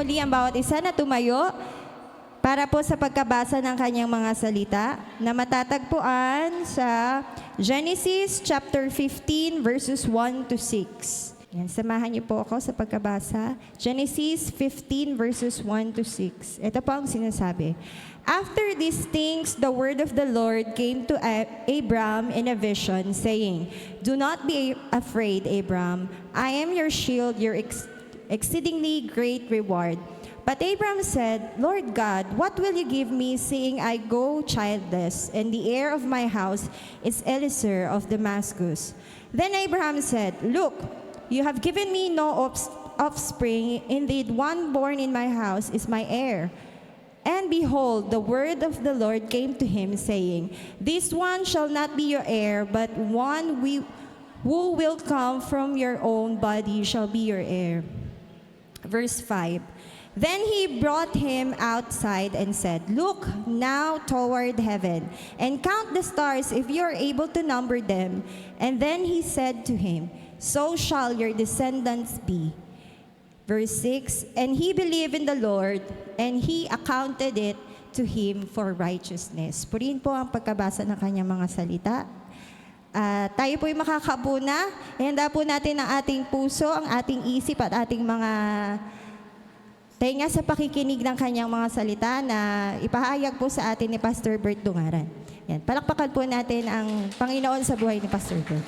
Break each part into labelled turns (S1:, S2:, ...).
S1: muli ang bawat isa na tumayo para po sa pagkabasa ng kanyang mga salita na matatagpuan sa Genesis chapter 15 verses 1 to 6. Yan, samahan niyo po ako sa pagkabasa. Genesis 15 verses 1 to 6. Ito po ang sinasabi. After these things, the word of the Lord came to Abram in a vision, saying, "Do not be afraid, Abram. I am your shield, your exceedingly great reward." But Abram said, "Lord God, what will you give me, seeing I go childless, and the heir of my house is Eliezer of Damascus?" Then Abraham said, "Look, you have given me no offspring. Indeed, one born in my house is my heir." And behold, the word of the Lord came to him, saying, "This one shall not be your heir, but one who will come from your own body shall be your heir." Verse 5. Then he brought him outside and said, "Look now toward heaven, and count the stars if you are able to number them." And then he said to him, "So shall your descendants be." Verse 6, and he believed in the Lord, and he accounted it to him for righteousness. Purihin po ang pagkabasa ng kanyang mga salita. Tayo po'y makakaupo na. Ihanda po natin ang ating puso, ang ating isip at ating mga tainga sa pakikinig ng kanyang mga salita na ipahayag po sa atin ni Pastor Bert Dungaran. Yan, palakpakan po natin ang Panginoon sa buhay ni Pastor Bert.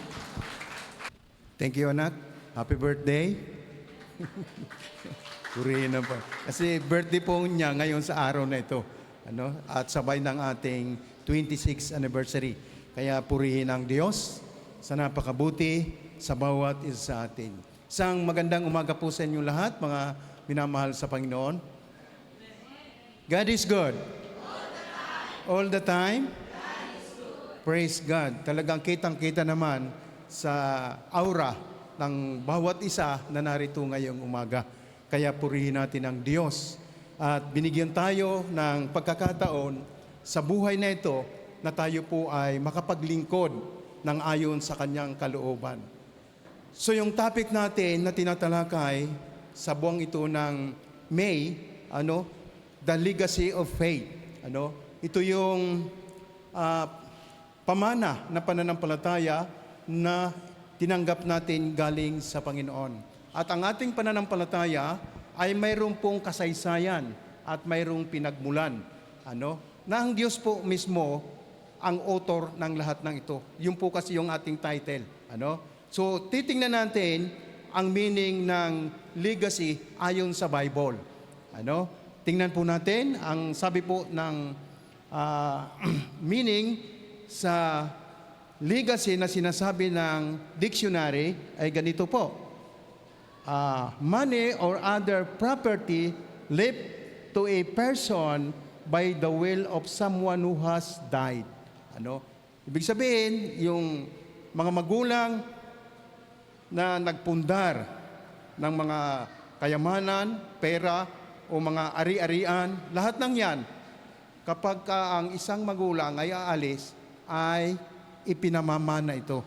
S2: Thank you, anak. Happy birthday. Purihin na po. Kasi birthday po niya ngayon sa araw na ito. At sabay ng ating 26th anniversary. Kaya purihin ang Diyos sa napakabuti sa bawat isa sa atin. Isang magandang umaga po sa inyo lahat, mga minamahal sa Panginoon. God is good. All the time. Praise God. Talagang kitang-kita naman sa aura ng bawat isa na narito ngayong umaga. Kaya purihin natin ang Diyos. At binigyan tayo ng pagkakataon sa buhay na ito na tayo po ay makapaglingkod ng ayon sa kanyang kalooban. So yung topic natin na tinatalakay sa buwang ito ng May, the legacy of faith. Ito yung pamana na pananampalataya na tinanggap natin galing sa Panginoon. At ang ating pananampalataya ay mayroong pong kasaysayan at mayroong pinagmulan. Na ang Diyos po mismo ang author ng lahat ng ito. Yun po kasi yung ating title. So, titingnan natin ang meaning ng legacy ayon sa Bible. Tingnan po natin ang sabi po ng meaning sa legacy na sinasabi ng dictionary ay ganito po. Money or other property left to a person by the will of someone who has died. Ibig sabihin, yung mga magulang na nagpundar ng mga kayamanan, pera, o mga ari-arian, lahat ng yan, kapag ang isang magulang ay aalis, ay ipinamamana ito.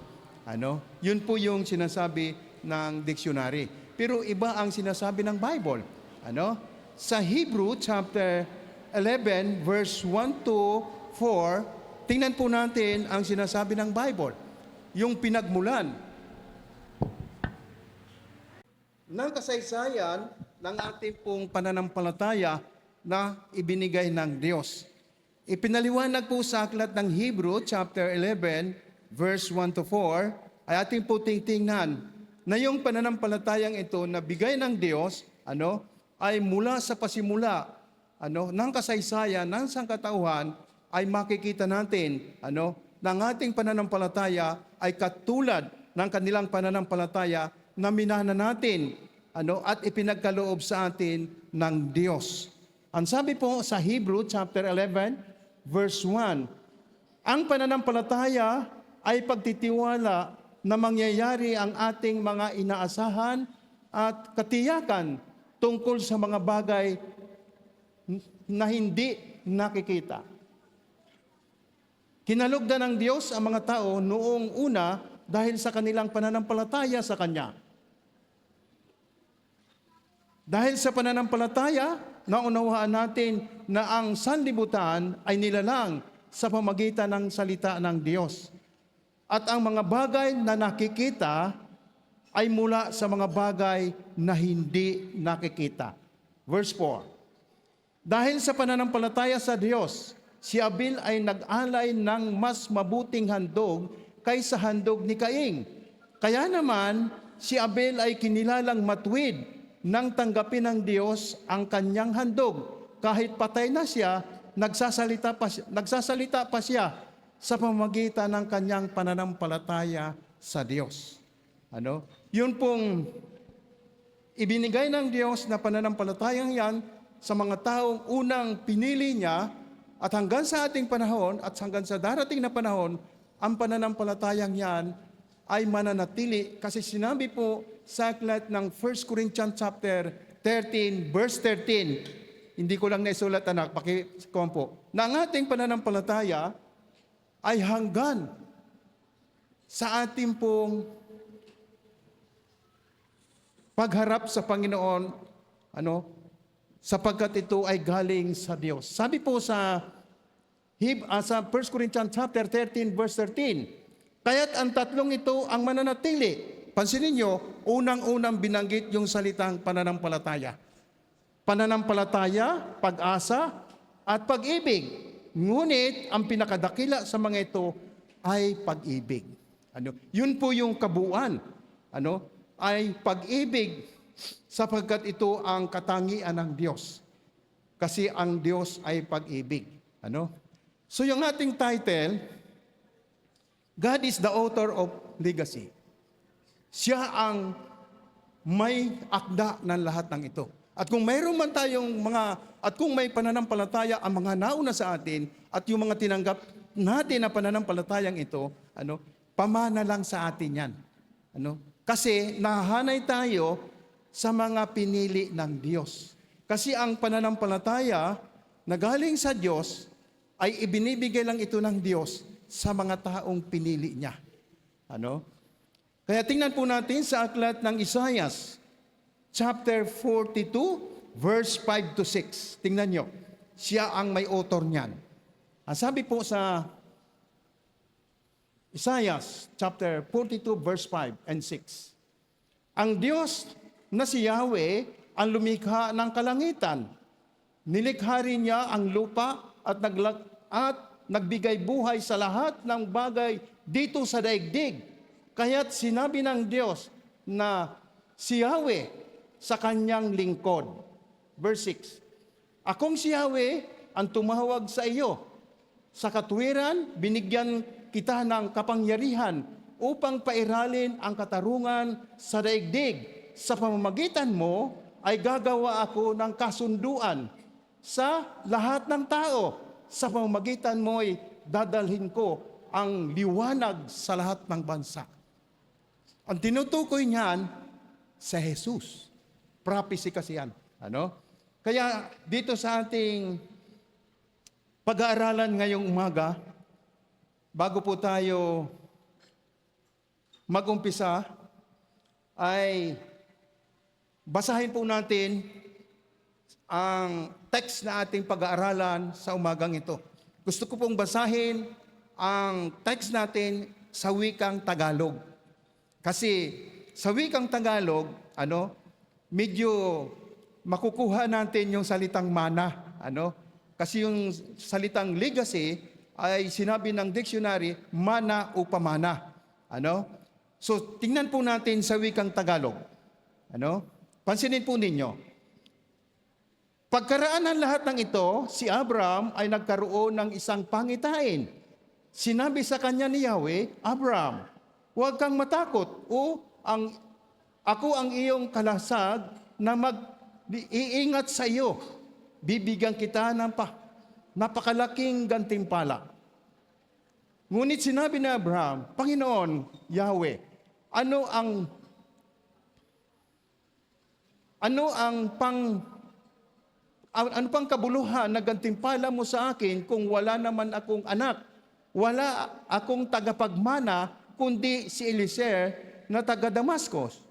S2: Yun po yung sinasabi ng dictionary. Pero iba ang sinasabi ng Bible. Sa Hebrew chapter 11 verse 1 to 4, tingnan po natin ang sinasabi ng Bible. Yung pinagmulan ng kasaysayan ng ating pong pananampalataya na ibinigay ng Diyos. Ipinaliwanag po sa aklat ng Hebrew chapter 11 verse 1 to 4 ay ating po tingnan na yung pananampalatayang ito na bigay ng Diyos ay mula sa pasimula ng kasaysayan ng sangkatauhan ay makikita natin na ang ating pananampalataya ay katulad ng kanilang pananampalataya na minana natin at ipinagkaloob sa atin ng Diyos. Ang sabi po sa Hebrew chapter 11 verse 1, ang pananampalataya ay pagtitiwala na mangyayari ang ating mga inaasahan at katiyakan tungkol sa mga bagay na hindi nakikita. Kinalugdan ng Diyos ang mga tao noong una dahil sa kanilang pananampalataya sa Kanya. Dahil sa pananampalataya, naunawaan natin na ang sanlibutan ay nilalang sa pamagitan ng salita ng Diyos. At ang mga bagay na nakikita ay mula sa mga bagay na hindi nakikita. Verse 4. Dahil sa pananampalataya sa Diyos, si Abel ay nag-alay ng mas mabuting handog kaysa handog ni Cain. Kaya naman, si Abel ay kinilalang matuwid nang tanggapin ng Diyos ang kanyang handog. Kahit patay na siya, nagsasalita pa siya sa pamamagitan ng kanyang pananampalataya sa Diyos. Ano? Yun pong ibinigay ng Diyos na pananampalatayang yan sa mga taong unang pinili niya, at hanggang sa ating panahon at hanggang sa darating na panahon, ang pananampalatayang yan ay mananatili, kasi sinabi po sa aklat ng 1 Corinthians chapter 13 verse 13, hindi ko lang naisulat anak, pakikompo, na ang ating pananampalataya ay hanggan sa ating pong pagharap sa Panginoon, sapagkat ito ay galing sa Diyos. Sabi po sa 1 Corinthians chapter 13 verse 13, kaya't ang tatlong ito ang mananatili. Pansinin nyo, unang-unang binanggit yung salitang pananampalataya. Pananampalataya, pag-asa, at pag-ibig. Ngunit ang pinakadakila sa mga ito ay pag-ibig. Yun po yung kabuuan. Ay pag-ibig, sapagkat ito ang katangian ng Diyos. Kasi ang Diyos ay pag-ibig. So yung ating title, God is the author of legacy. Siya ang may akda ng lahat ng ito. At kung mayroon man tayong at kung may pananampalataya ang mga nauna sa atin, at yung mga tinanggap natin na pananampalatayang ito, pamana lang sa atin yan. Kasi nahahanay tayo sa mga pinili ng Diyos. Kasi ang pananampalataya na galing sa Diyos ay ibinibigay lang ito ng Diyos sa mga taong pinili niya. Kaya tingnan po natin sa aklat ng Isaias, chapter 42, verse 5 to 6. Tingnan nyo, siya ang may author niyan. Ang sabi po sa Isaias, chapter 42, verse 5 and 6. Ang Diyos na si Yahweh ang lumikha ng kalangitan. Nilikha rin niya ang lupa at nagbigay buhay sa lahat ng bagay dito sa daigdig. Kaya't sinabi ng Diyos na si Yahweh sa kanyang lingkod. Verse 6. Akong si Yahweh ang tumawag sa iyo. Sa katuwiran, binigyan kita ng kapangyarihan upang pairalin ang katarungan sa daigdig. Sa pamamagitan mo ay gagawa ako ng kasunduan sa lahat ng tao. Sa pamamagitan mo ay dadalhin ko ang liwanag sa lahat ng bansa. Ang tinutukoy niyan sa Jesus. Prophecy kasi yan. Kaya dito sa ating pag-aaralan ngayong umaga, bago po tayo mag-umpisa, ay basahin po natin ang text na ating pag-aaralan sa umagang ito. Gusto ko pong basahin ang text natin sa wikang Tagalog. Kasi sa wikang Tagalog, medyo makukuha natin yung salitang mana. Kasi yung salitang legacy ay sinabi ng dictionary, mana o pamana. So tingnan po natin sa wikang Tagalog. Pansinin po ninyo. Pagkaraan ng lahat ng ito, si Abraham ay nagkaroon ng isang pangitain. Sinabi sa kanya ni Yahweh, Abraham, huwag kang matakot, ako ang iyong kalasag na mag-iingat sa iyo. Bibigyan kita ng napakalaking gantimpala. Ngunit sinabi ni Abraham, Panginoon, Yahweh, ano pang kabuluhan na gantimpala mo sa akin kung wala naman akong anak? Wala akong tagapagmana, kundi si Eliezer na taga Damascus.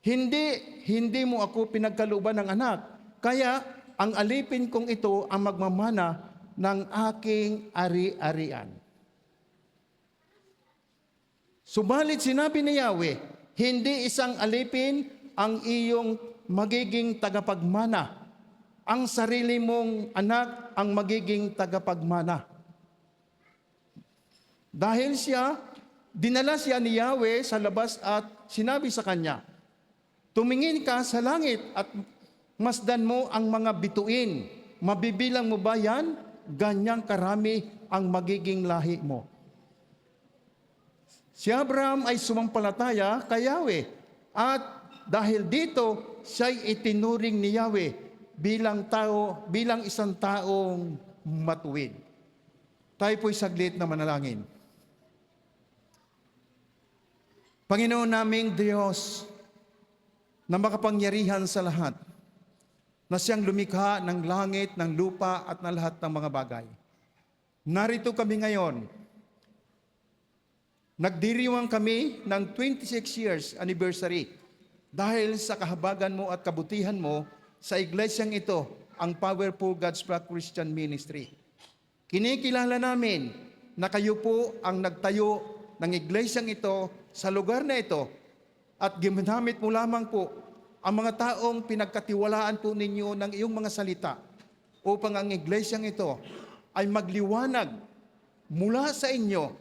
S2: Hindi mo ako pinagkalooban ng anak. Kaya ang alipin kong ito ang magmamana ng aking ari-arian. Subalit sinabi ni Yahweh, hindi isang alipin ang iyong magiging tagapagmana. Ang sarili mong anak ang magiging tagapagmana. Dahil dinala siya ni Yahweh sa labas at sinabi sa kanya, tumingin ka sa langit at masdan mo ang mga bituin. Mabibilang mo ba yan? Ganyang karami ang magiging lahi mo. Si Abraham ay sumampalataya kay Yahweh at dahil dito siya'y itinuring ni Yahweh bilang isang taong matuwid. Tayo po'y saglit na manalangin. Panginoon naming Diyos na makapangyarihan sa lahat, na siyang lumikha ng langit, ng lupa at ng lahat ng mga bagay. Narito kami ngayon. Nagdiriwang kami ng 26 years anniversary dahil sa kahabagan mo at kabutihan mo sa iglesyang ito, ang Powerful God's Flock Christian Ministry. Kinikilala namin na kayo po ang nagtayo ng iglesyang ito sa lugar na ito at ginamit mo lamang po ang mga taong pinagkatiwalaan po ninyo ng iyong mga salita upang ang iglesyang ito ay magliwanag mula sa inyo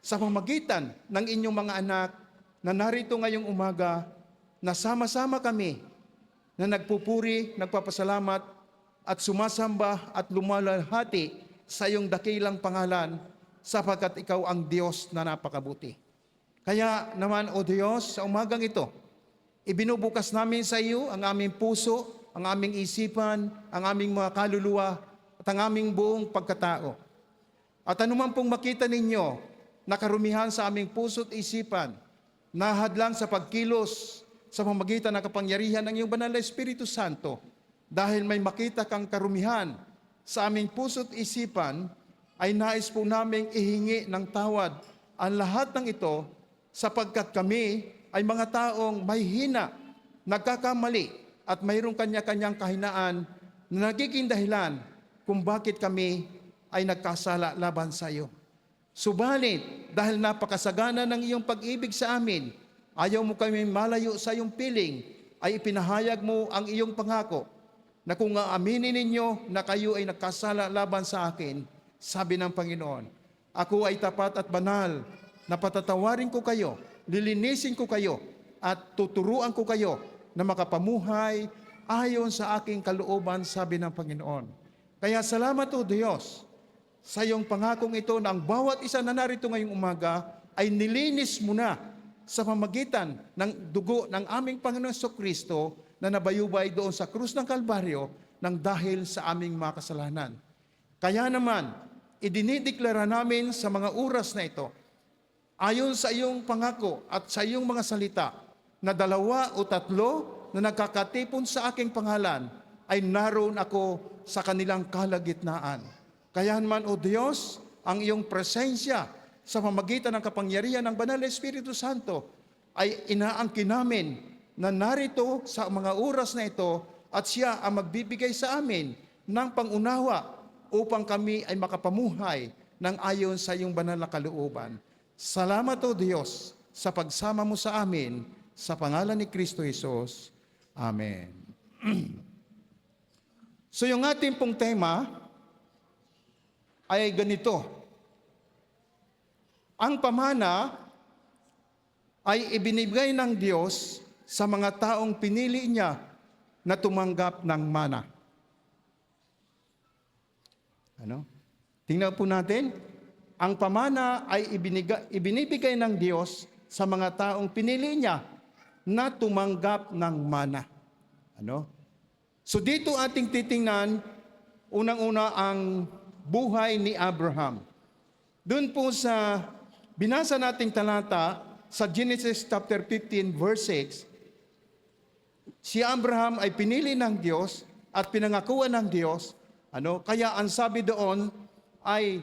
S2: sa pamamagitan ng inyong mga anak na narito ngayong umaga na sama-sama kami na nagpupuri, nagpapasalamat at sumasamba at lumalahati sa iyong dakilang pangalan sapagkat ikaw ang Diyos na napakabuti. Kaya naman, O Diyos, sa umagang ito, ibinubukas namin sa iyo ang aming puso, ang aming isipan, ang aming mga kaluluwa, at ang aming buong pagkatao. At anuman pong makita ninyo na karumihan sa aming puso at isipan, nahadlang sa pagkilos sa pamamagitan ng kapangyarihan ng iyong banal na Espiritu Santo, dahil may makita kang karumihan sa aming puso at isipan, ay nais po naming ihingi ng tawad ang lahat ng ito sapagkat kami ay mga taong may hina, nagkakamali at mayroong kanya-kanyang kahinaan na nagiging dahilan kung bakit kami ay nagkasala laban sa iyo. Subalit, dahil napakasagana ng iyong pag-ibig sa amin, ayaw mo kami malayo sa iyong piling, ay ipinahayag mo ang iyong pangako na kung aaminin ninyo na kayo ay nagkasala laban sa akin, sabi ng Panginoon, ako ay tapat at banal na patatawarin ko kayo, lilinisin ko kayo, at tuturuan ko kayo na makapamuhay ayon sa aking kalooban, sabi ng Panginoon. Kaya salamat o Diyos sa iyong pangakong ito na ang bawat isa na narito ngayong umaga ay nilinis mo na sa pamagitan ng dugo ng aming Panginoon Jesucristo na nabayubay doon sa krus ng Kalbaryo ng dahil sa aming mga kasalanan. Kaya naman, idinideklara namin sa mga oras na ito, ayon sa iyong pangako at sa iyong mga salita, na 2 o 3 na nagkakatipon sa aking pangalan, ay naroon ako sa kanilang kalagitnaan. Kaya naman, O Diyos, ang iyong presensya sa pamagitan ng kapangyarihan ng Banal na Espiritu Santo ay inaangkin namin na narito sa mga oras na ito at siya ang magbibigay sa amin ng pangunawa upang kami ay makapamuhay ng ayon sa iyong banal na kalooban. Salamat o Diyos sa pagsama mo sa amin sa pangalan ni Kristo Jesus. Amen. So yung ating pong tema ay ganito. Ang pamana ay ibinibigay ng Diyos sa mga taong pinili niya na tumanggap ng mana. Tingnan po natin. Ang pamana ay ibinibigay ng Diyos sa mga taong pinili niya na tumanggap ng mana. So dito ating titingnan, unang-una ang buhay ni Abraham. Doon po sa binasa nating talata sa Genesis chapter 15 verse 6, si Abraham ay pinili ng Diyos at pinangakuan ng Diyos. Kaya ang sabi doon ay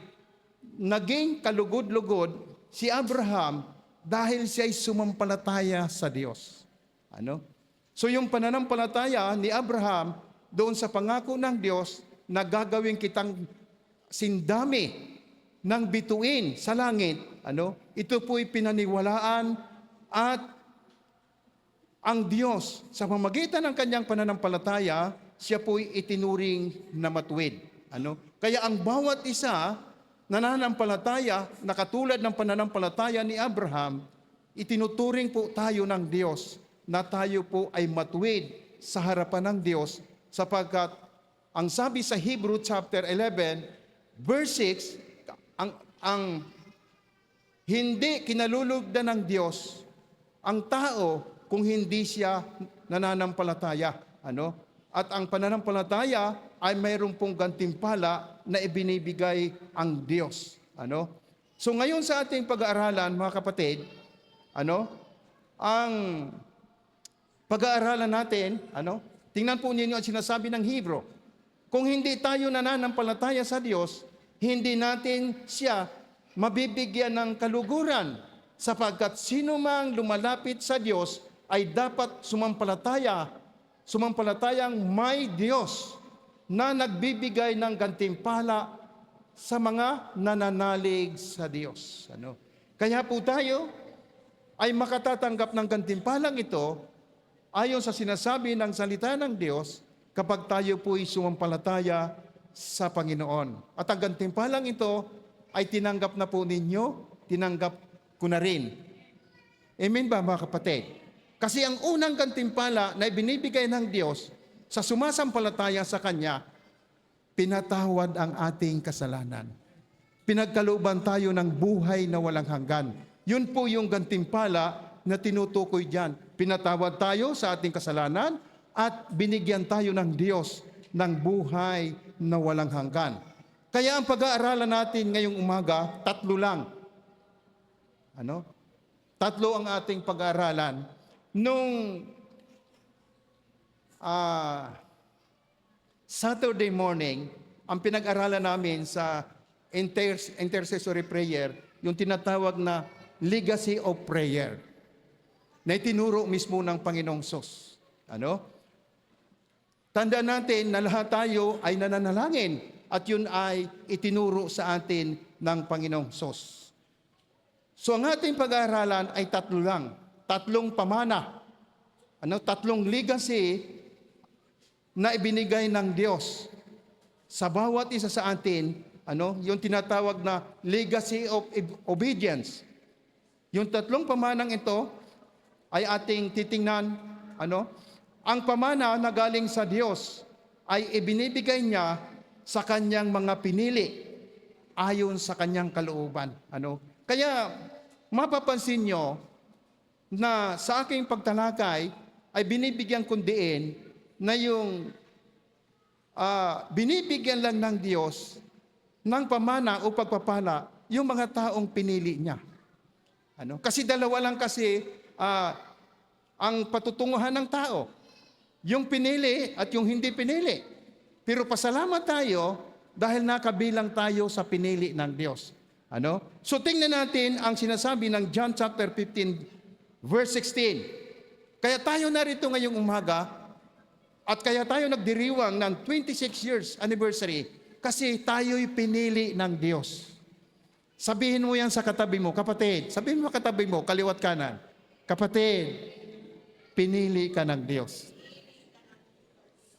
S2: naging kalugod-lugod si Abraham dahil siya ay sumampalataya sa Diyos. Ano? So yung pananampalataya ni Abraham doon sa pangako ng Diyos na gagawin kitang sindami ng bituin sa langit, ano? Ito po'y pinaniwalaan at ang Diyos sa pamamagitan ng kanyang pananampalataya, siya po'y itinuring na matuwid. Ano? Kaya ang bawat isa nananampalataya na katulad ng pananampalataya ni Abraham, itinuturing po tayo ng Diyos na tayo po ay matuwid sa harapan ng Diyos sapagkat ang sabi sa Hebrew chapter 11 verse 6, ang hindi kinalulugdan ng Diyos ang tao kung hindi siya nananampalataya. Ano? At ang pananampalataya ay mayroon pong gantimpala na ibinibigay ang Diyos. Ano? So ngayon sa ating pag-aaralan, mga kapatid, ano? Ang pag-aaralan natin, ano? Tingnan po ninyo ang sinasabi ng Hebrew. Kung hindi tayo nananampalataya sa Diyos, hindi natin siya mabibigyan ng kaluguran sapagkat sino mang lumalapit sa Diyos ay dapat sumampalatayang may Diyos na nagbibigay ng gantimpala sa mga nananalig sa Diyos. Ano? Kaya po tayo ay makatatanggap ng gantimpalang ito ayon sa sinasabi ng salita ng Diyos kapag tayo po'y sumampalataya sa Panginoon. At ang gantimpalang ito ay tinanggap na po ninyo, tinanggap ko na rin. Amen ba mga kapatid? Kasi ang unang gantimpala na ibinibigay ng Diyos sa sumasampalataya sa Kanya, pinatawad ang ating kasalanan. Pinagkalooban tayo ng buhay na walang hanggan. Yun po yung gantimpala na tinutukoy diyan. Pinatawad tayo sa ating kasalanan at binigyan tayo ng Diyos ng buhay na walang hanggan. Kaya ang pag-aaralan natin ngayong umaga, 3 lang. Ano? 3 ang ating pag-aaralan. Nung Saturday morning, ang pinag-aralan namin sa intercessory prayer, yung tinatawag na legacy of prayer, na itinuro mismo ng Panginoong Sus. Ano? Tandaan natin na lahat tayo ay nananalangin at yun ay itinuro sa atin ng Panginoong Sus. So ang ating pag-aaralan ay 3 lang. 3 pamana. 3 legacy na ibinigay ng Diyos sa bawat isa sa atin, yung tinatawag na legacy of obedience. Yung 3 pamanang ito ay ating titingnan, ang pamana na galing sa Diyos ay ibinibigay niya sa kanyang mga pinili ayon sa kanyang kalooban. Kaya mapapansin nyo na sa aking pagtalakay ay binibigyan kong diin na yung binibigyan lang ng Diyos ng pamana o pagpapala yung mga taong pinili niya. Kasi dalawa lang kasi ang patutunguhan ng tao. Yung pinili at yung hindi pinili. Pero pasalamat tayo dahil nakabilang tayo sa pinili ng Diyos. So tingnan natin ang sinasabi ng John chapter 15 verse 16. Kaya tayo narito ngayong umaga at kaya tayo nagdiriwang ng 26 years anniversary kasi tayo'y pinili ng Diyos. Sabihin mo yan sa katabi mo, kapatid. Sabihin mo katabi mo, kaliwat kanan. Kapatid, pinili ka ng Diyos.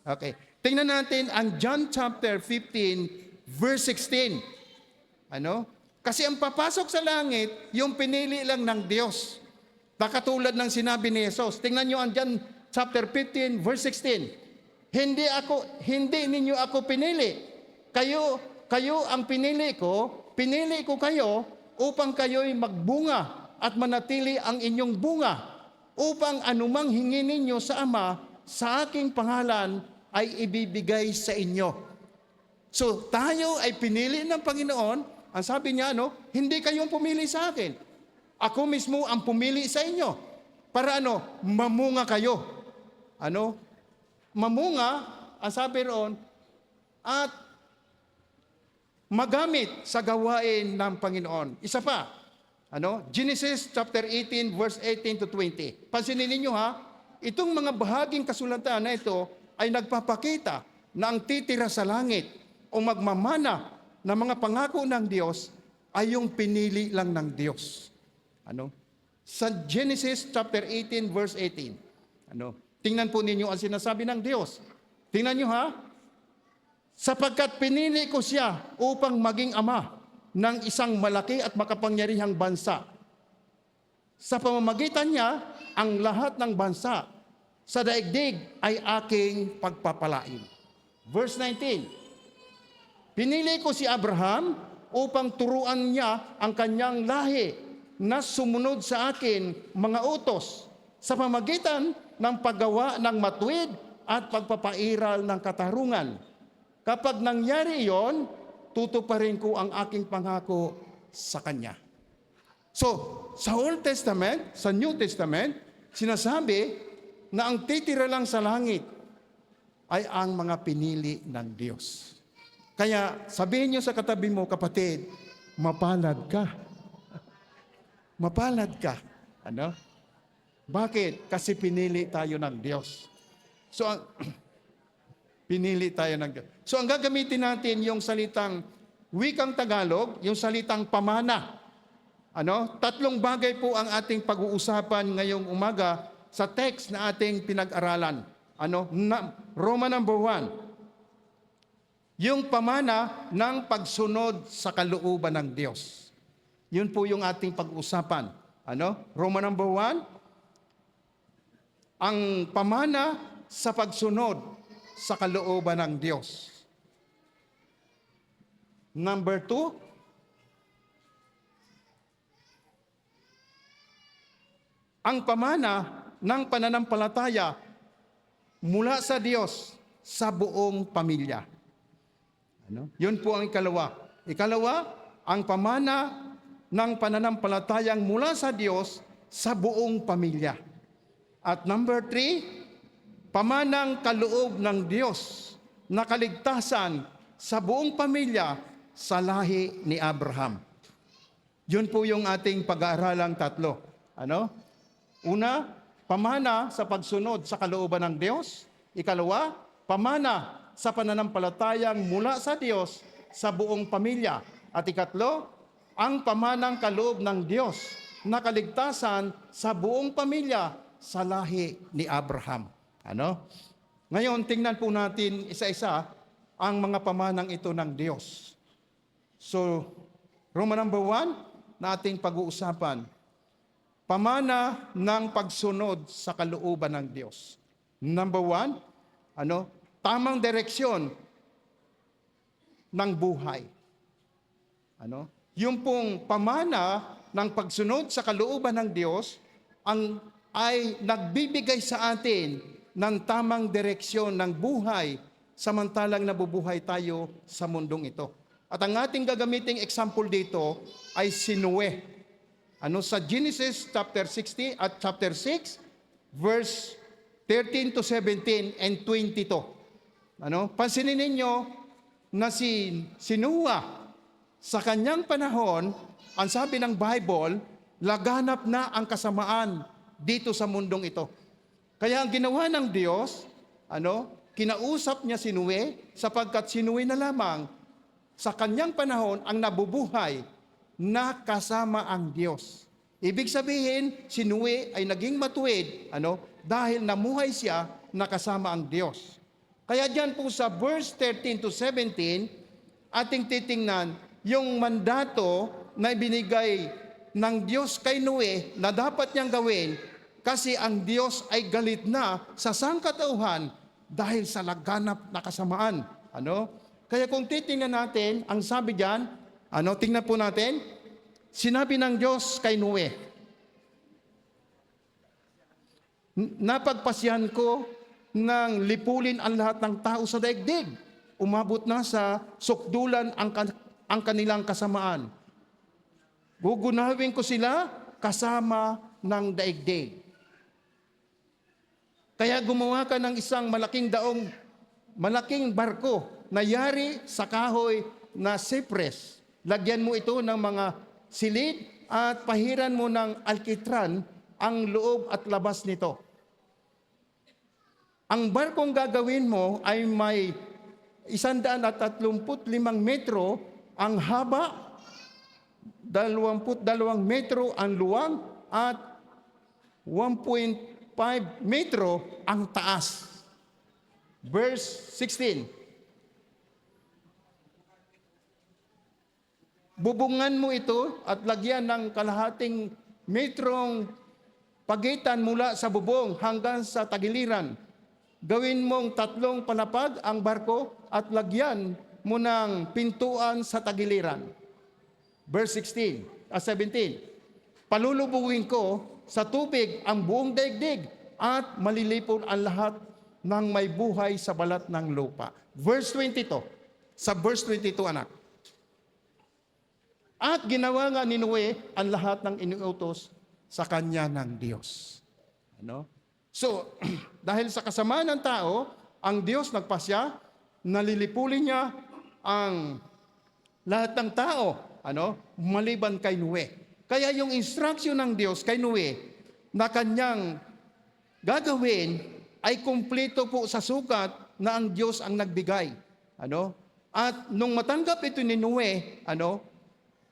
S2: Okay. Tingnan natin ang John chapter 15 verse 16. Kasi ang papasok sa langit, yung pinili lang ng Diyos. Katulad ng sinabi ni Jesus. Tingnan nyo ang John chapter 15 verse 16. Hindi ninyo ako pinili. Kayo ang pinili ko kayo upang kayo'y magbunga at manatili ang inyong bunga upang anumang hingin ninyo sa Ama sa aking pangalan ay ibibigay sa inyo. So tayo ay pinili ng Panginoon. Ang sabi niya, hindi kayong pumili sa akin. Ako mismo ang pumili sa inyo. Para mamunga kayo. Mamunga, ang sabi roon, at magamit sa gawain ng Panginoon. Isa pa, Genesis chapter 18 verse 18 to 20. Pansinin ninyo ha, itong mga bahaging kasulatan na ito ay nagpapakita na ang titira sa langit o magmamana ng mga pangako ng Diyos ay yung pinili lang ng Diyos. Ano? Sa Genesis chapter 18 verse 18. Ano? Tingnan po ninyo ang sinasabi ng Diyos. Tingnan nyo ha. Sapagkat pinili ko siya upang maging ama ng isang malaki at makapangyarihang bansa. Sa pamamagitan niya, ang lahat ng bansa sa daigdig ay aking pagpapalain. Verse 19. Pinili ko si Abraham upang turuan niya ang kanyang lahi na sumunod sa akin mga utos sa pamamagitan ng paggawa ng matuwid at pagpapairal ng katarungan. Kapag nangyari iyon, tutuparin ko ang aking pangako sa kanya. So, sa Old Testament, sa New Testament, sinasabi na ang titira lang sa langit ay ang mga pinili ng Diyos. Kaya sabihin niyo sa katabi mo, kapatid, mapalad ka. Mapalad ka. Ano? Bakit? Kasi pinili tayo ng Diyos. So, pinili tayo ng Diyos. So, ang gagamitin natin yung salitang wikang Tagalog, yung salitang pamana. Ano? Tatlong bagay po ang ating pag-uusapan ngayong umaga sa text na ating pinag-aralan. Ano? Roma number 1. Yung pamana ng pagsunod sa kalooban ng Diyos. Yun po yung ating pag-uusapan. Ano? Roma number 1. Ang pamana sa pagsunod sa kalooban ng Diyos. Number 2, ang pamana ng pananampalataya mula sa Diyos sa buong pamilya. Ano? Yun po ang ikalawa. Ikalawa, ang pamana ng pananampalatayang mula sa Diyos sa buong pamilya. At number 3, pamanang kaloob ng Diyos na kaligtasan sa buong pamilya sa lahi ni Abraham. Yun po yung ating pag-aaralang tatlo. Ano? Una, pamana sa pagsunod sa kalooban ng Diyos. Ikalawa, pamana sa pananampalatayang mula sa Diyos sa buong pamilya. At ikatlo, ang pamanang kaloob ng Diyos na kaligtasan sa buong pamilya sa lahi ni Abraham. Ano? Ngayon, tingnan po natin isa-isa ang mga pamanang ito ng Diyos. So, Roma number 1 na ating pag-uusapan. Pamana ng pagsunod sa kalooban ng Diyos. Number 1, tamang direksyon ng buhay. Yung pong pamana ng pagsunod sa kalooban ng Diyos ay nagbibigay sa atin ng tamang direksyon ng buhay samantalang nabubuhay tayo sa mundong ito. At ang ating gagamiting example dito ay si Noe. Sa Genesis chapter 60 at chapter 6, verse 13 to 17 and 22. Pansinin ninyo na si Noah, sa kanyang panahon, ang sabi ng Bible, laganap na ang kasamaan dito sa mundong ito. Kaya ang ginawa ng Diyos, kinausap niya si Noe, sapagkat si Noe na lamang sa kanyang panahon ang nabubuhay na kasama ang Diyos. Ibig sabihin, si Noe ay naging matuwid, dahil namuhay siya na kasama ang Diyos. Kaya diyan po sa verse 13 to 17, ating titingnan yung mandato na ibinigay ng Diyos kay Noe na dapat niyang gawin kasi ang Diyos ay galit na sa sangkatauhan dahil sa laganap na kasamaan. Kaya kung titingnan natin, ang sabi diyan, tingnan po natin. Sinabi ng Diyos kay Noe, napagpasyahan ko ng lipulin ang lahat ng tao sa daigdig. Umabot na sa sukdulan ang kanilang kasamaan. Gugunawin ko sila kasama ng daigdig. Kaya gumawa ka ng isang malaking barko na yari sa kahoy na cypress. Lagyan mo ito ng mga silid at pahiran mo ng alkitran ang loob at labas nito. Ang barkong gagawin mo ay may 135 metro ang haba, 22 metro ang luwag, at 1.5 metro ang taas. Verse 16. Bubungan mo ito at lagyan ng kalahating metrong pagitan mula sa bubong hanggang sa tagiliran. Gawin mong 3 palapag ang barko at lagyan mo ng pintuan sa tagiliran. Verse 17. Palulubugin ko sa tubig ang buong daigdig at malilipol ang lahat ng may buhay sa balat ng lupa. Verse 22. Sa verse 22, anak. At ginawa nga ni Noe ang lahat ng iniutos sa kanya ng Diyos. Ano? So, dahil sa kasamaan ng tao, ang Diyos nagpasya, nalilipulin niya ang lahat ng tao, maliban kay Noe. Kaya yung instruction ng Diyos kay Noe na kanyang gagawin ay kumpleto po sa sukat na ang Diyos ang nagbigay. At nung matanggap ito ni Noe,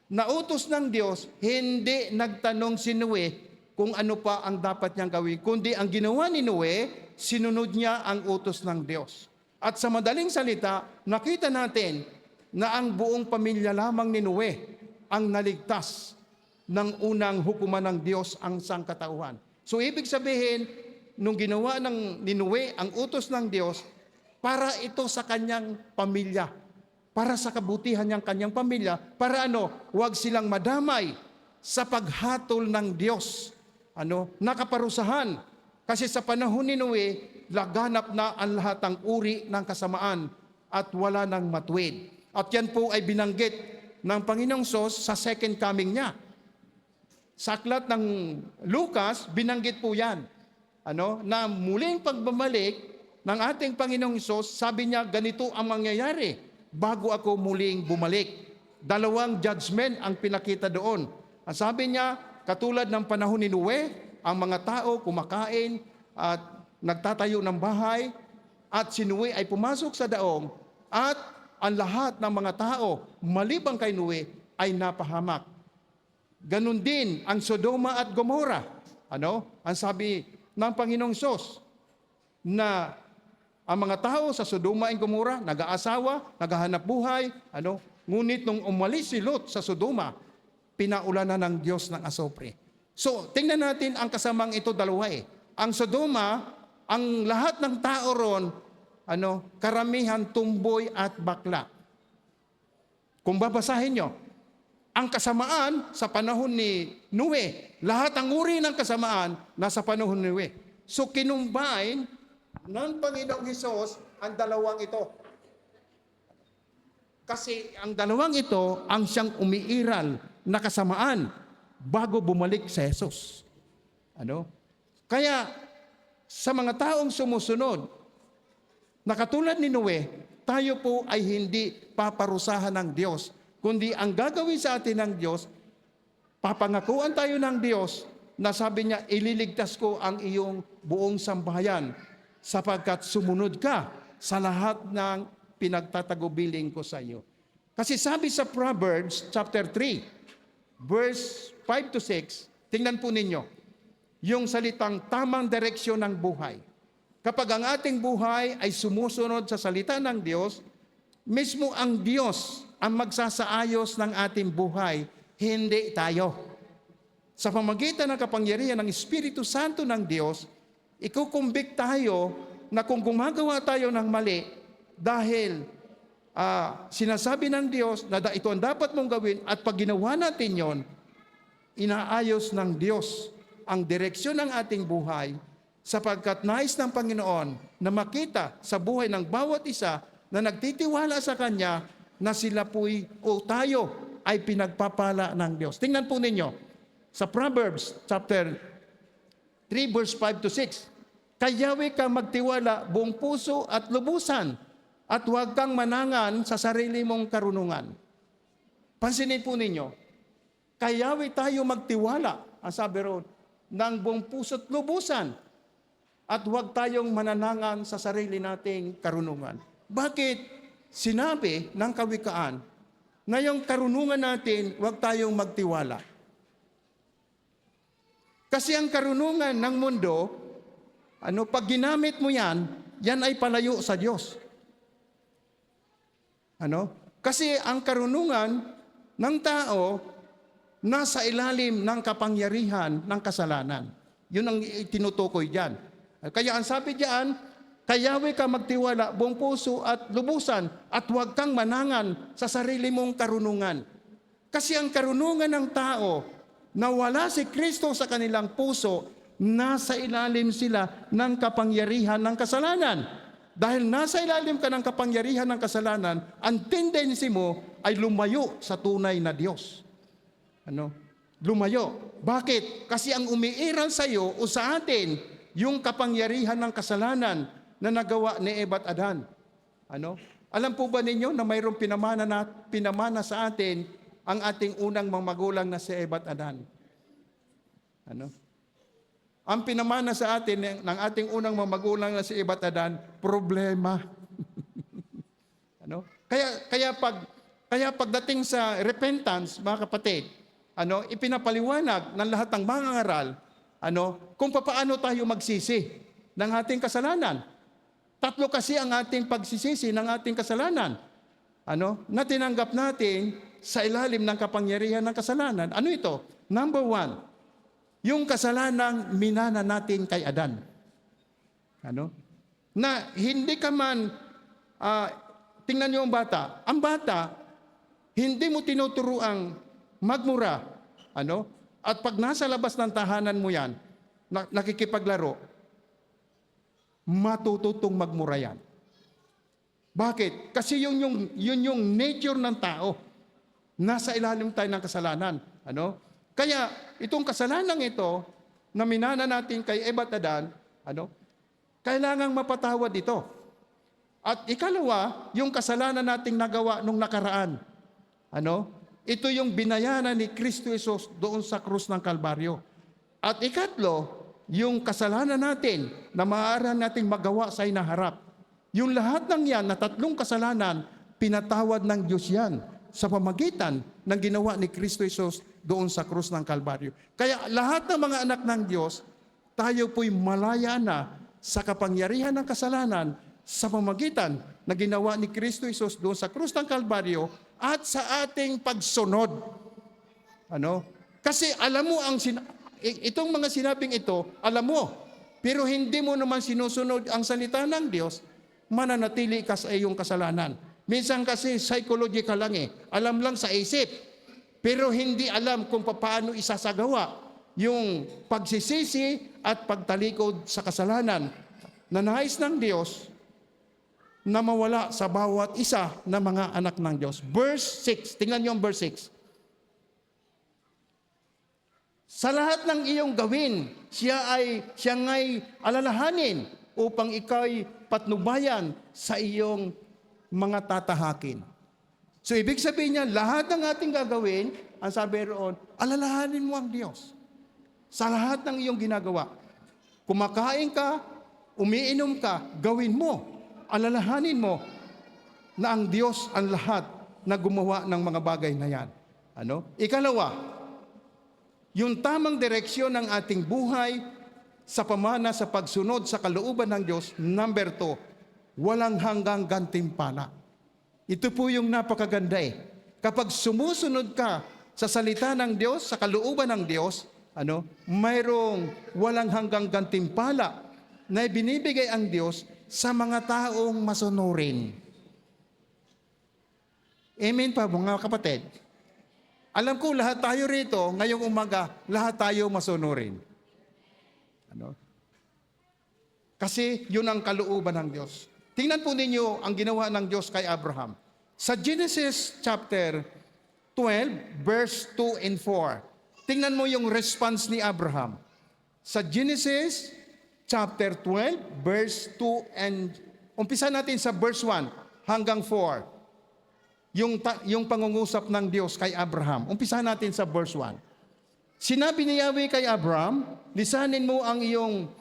S2: nautos ng Diyos, hindi nagtanong si Noe kung ano pa ang dapat niyang gawin, kundi ang ginawa ni Noe, sinunod niya ang utos ng Diyos. At sa madaling salita, nakita natin na ang buong pamilya lamang ni Noe ang naligtas ng unang hukuman ng Diyos ang sangkatauhan. So ibig sabihin, nung ginawa ni Noe ang utos ng Diyos, para ito sa kanyang pamilya, para sa kabutihan ng kanyang pamilya, para huwag silang madamay sa paghatol ng Diyos, nakaparusahan. Kasi sa panahon ni Noe, laganap na ang lahat ng uri ng kasamaan at wala nang matuwid. At yan po ay binanggit ng Panginoong Sos sa second coming niya. Sa aklat ng Lucas, binanggit po yan, na muling pagbabalik ng ating Panginoong Sos, sabi niya, ganito ang mangyayari bago ako muling bumalik. 2 judgment ang pinakita doon. Ang sabi niya, katulad ng panahon ni Noe, ang mga tao kumakain at nagtatayo ng bahay, at si Noe ay pumasok sa daong, at ang lahat ng mga tao, malibang kay Noe, ay napahamak. Ganon din ang Sodoma at Gomorrah. Ang sabi ng Panginoong Sos, na ang mga tao sa Sodoma at Gomorrah, nag-aasawa, naghahanap buhay, ngunit nung umalis si Lot sa Sodoma, pinaulanan ng Diyos ng asopre. So, tingnan natin ang kasamang ito dalawa eh. Ang Sodoma, ang lahat ng tao ron, karamihan tumboy at bakla. Kung babasahin nyo, ang kasamaan sa panahon ni Noe, lahat ang uri ng kasamaan nasa panahon ni Noe. So, kinumbine ng Panginoong Hesus ang dalawang ito. Kasi ang dalawang ito ang siyang umiiral na kasamaan bago bumalik sa Hesus. Kaya sa mga taong sumusunod, na katulad ni Noe, tayo po ay hindi paparusahan ng Diyos, kundi ang gagawin sa atin ng Diyos, papangakuan tayo ng Diyos na sabi niya, ililigtas ko ang iyong buong sambahayan sapagkat sumunod ka sa lahat ng pinagtatagubilin ko sa iyo. Kasi sabi sa Proverbs chapter 3, verse 5 to 6, tingnan po ninyo, yung salitang tamang direksyon ng buhay. Kapag ang ating buhay ay sumusunod sa salita ng Diyos, mismo ang Diyos ang magsasaayos ng ating buhay, hindi tayo. Sa pamagitan ng kapangyarihan ng Espiritu Santo ng Diyos, ikukumbik tayo na kung gumagawa tayo ng mali, dahil sinasabi ng Diyos na ito ang dapat mong gawin, at pag ginawa natin yon, inaayos ng Diyos ang direksyon ng ating buhay, sapagkat nais ng Panginoon na makita sa buhay ng bawat isa na nagtitiwala sa Kanya na sila po'y o tayo ay pinagpapala ng Diyos. Tingnan po ninyo sa Proverbs chapter 3 verse 5 to 6. Kayawi ka magtiwala buong puso at lubusan, at huwag kang manangan sa sarili mong karunungan. Pansinin po ninyo, kayawi tayo magtiwala, ang sabi roon, ng buong puso at lubusan. at huwag tayong mananangan sa sarili nating karunungan. Bakit sinabi ng kawikaan na yung karunungan natin, huwag tayong magtiwala? Kasi ang karunungan ng mundo, pag ginamit mo yan, yan ay palayo sa Diyos. Kasi ang karunungan ng tao nasa ilalim ng kapangyarihan ng kasalanan. Yun ang tinutukoy diyan. Kaya ang sabi diyan, kayawi ka magtiwala buong puso at lubusan at huwag kang manangan sa sarili mong karunungan. Kasi ang karunungan ng tao na wala si Kristo sa kanilang puso, nasa ilalim sila ng kapangyarihan ng kasalanan. Dahil nasa ilalim ka ng kapangyarihan ng kasalanan, ang tendency mo ay lumayo sa tunay na Diyos. Lumayo. Bakit? Kasi ang umiiral sa iyo o sa atin, yung kapangyarihan ng kasalanan na nagawa ni Eva at Adan. Alam po ba ninyo na mayroong pinamana sa atin ang ating unang mga magulang na si Eva at Adan? Ang pinamana sa atin ng ating unang mga magulang na si Eva at Adan, problema. Kaya pagdating sa repentance, mga kapatid, ipinapaliwanag ng lahat ng mga ngaral, kung paano tayo magsisi ng ating kasalanan. 3 kasi ang ating pagsisisi ng ating kasalanan. Na tinanggap natin sa ilalim ng kapangyarihan ng kasalanan. Ano ito? Number 1, yung kasalanang minana natin kay Adan. Na hindi ka man, tingnan niyo ang bata. Ang bata, hindi mo tinuturuang magmura. At pag nasa labas ng tahanan mo yan, nakikipaglaro, matututong magmura yan. Bakit? Kasi yun yung nature ng tao. Nasa ilalim tayo ng kasalanan. Kaya itong kasalanan ito, na minana natin kay Eva at Adan, kailangang mapatawad ito. At ikalawa, yung kasalanan nating nagawa nung nakaraan. Ito yung binayanan ni Kristo Jesus doon sa krus ng Kalbaryo. At ikatlo, yung kasalanan natin na maaari nating magawa sa inaharap. Yung lahat ng yan na 3 kasalanan, pinatawad ng Diyos yan sa pamagitan ng ginawa ni Kristo Jesus doon sa krus ng Kalbaryo. Kaya lahat ng mga anak ng Diyos, tayo po'y malaya na sa kapangyarihan ng kasalanan sa pamagitan na ginawa ni Kristo Jesus doon sa krus ng Kalbaryo at sa ating pagsunod. Kasi alam mo itong mga sinabing ito, alam mo, pero hindi mo naman sinusunod ang salita ng Diyos, mananatili ka sa iyong kasalanan. Minsan kasi psychological lang alam lang sa isip, pero hindi alam kung paano isasagawa yung pagsisisi at pagtalikod sa kasalanan na nais ng Diyos na mawala sa bawat isa na mga anak ng Diyos. Verse 6, tingnan niyo ang verse 6. Sa lahat ng iyong gawin, siya ngay alalahanin upang ikaw'y patnubayan sa iyong mga tatahakin. So ibig sabihin niya, lahat ng ating gagawin, ang sabi roon, alalahanin mo ang Diyos. Sa lahat ng iyong ginagawa. Kumakain ka, umiinom ka, gawin mo. Alalahanin mo na ang Diyos ang lahat na gumawa ng mga bagay na yan. Ikalawa, yung tamang direksyon ng ating buhay sa pamana sa pagsunod sa kalooban ng Diyos. Number 2, walang hanggang gantimpala. Ito po yung napakaganda Kapag sumusunod ka sa salita ng Diyos, sa kalooban ng Diyos, mayroong walang hanggang gantimpala na binibigay ang Diyos sa mga taong masunurin. Amen pa mga kapatid? Alam ko lahat tayo rito, ngayong umaga, lahat tayo masunurin. Kasi yun ang kalooban ng Diyos. Tingnan po ninyo ang ginawa ng Diyos kay Abraham. Sa Genesis chapter 12, verse 2 and 4. Tingnan mo yung response ni Abraham. Sa Genesis chapter 12, verse 2 and... Umpisa natin sa verse 1 hanggang 4. Yung pangungusap ng Diyos kay Abraham. Umpisa natin sa verse 1. Sinabi ni Yahweh kay Abraham, lisanin mo ang iyong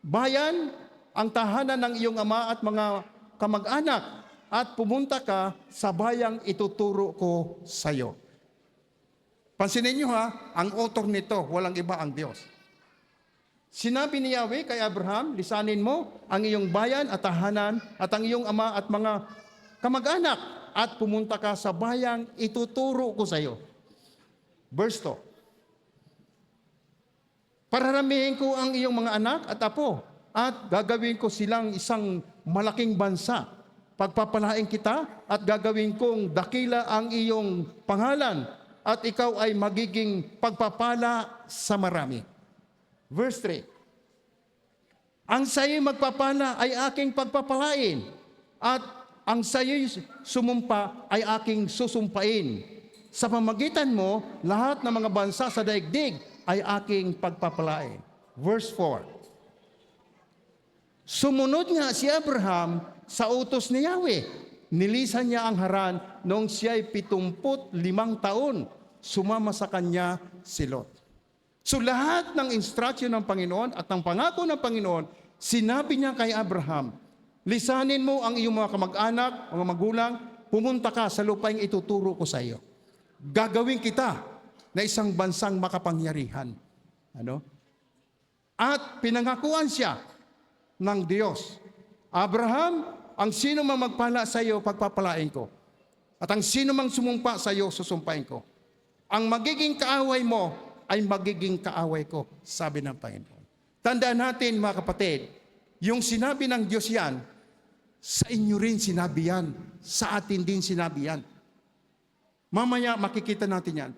S2: bayan, ang tahanan ng iyong ama at mga kamag-anak, at pumunta ka sa bayang ituturo ko sa iyo. Pansinin niyo ha, ang author nito, walang iba ang Diyos. Sinabi ni Yahweh kay Abraham, lisanin mo ang iyong bayan at tahanan at ang iyong ama at mga kamag-anak at pumunta ka sa bayang ituturo ko sa iyo. Verse 2. Pararamihin ko ang iyong mga anak at apo at gagawin ko silang isang malaking bansa. Pagpapalain kita at gagawin kong dakila ang iyong pangalan at ikaw ay magiging pagpapala sa marami. Verse 3. Ang sayo'y magpapala ay aking pagpapalain at ang sayo'y sumumpa ay aking susumpain. Sa pamagitan mo, lahat ng mga bansa sa daigdig ay aking pagpapalain. Verse 4. Sumunod nga si Abraham sa utos ni Yahweh. Nilisan niya ang Haran noong siya'y 75 taon. Sumama sa kanya si Lot. So lahat ng instruction ng Panginoon at ng pangako ng Panginoon, sinabi niya kay Abraham, lisanin mo ang iyong mga kamag-anak, mga magulang, pumunta ka sa lupaing ituturo ko sa iyo. Gagawin kita na isang bansang makapangyarihan. At pinangakuan siya ng Diyos. Abraham, ang sino mang magpala sa iyo, pagpapalain ko. At ang sino mang sumumpa sa iyo, susumpain ko. Ang magiging kaaway mo ay magiging kaaway ko, sabi ng Panginoon. Tandaan natin mga kapatid, yung sinabi ng Diyos yan, sa inyo rin sinabi yan, sa atin din sinabi yan. Mamaya makikita natin yan.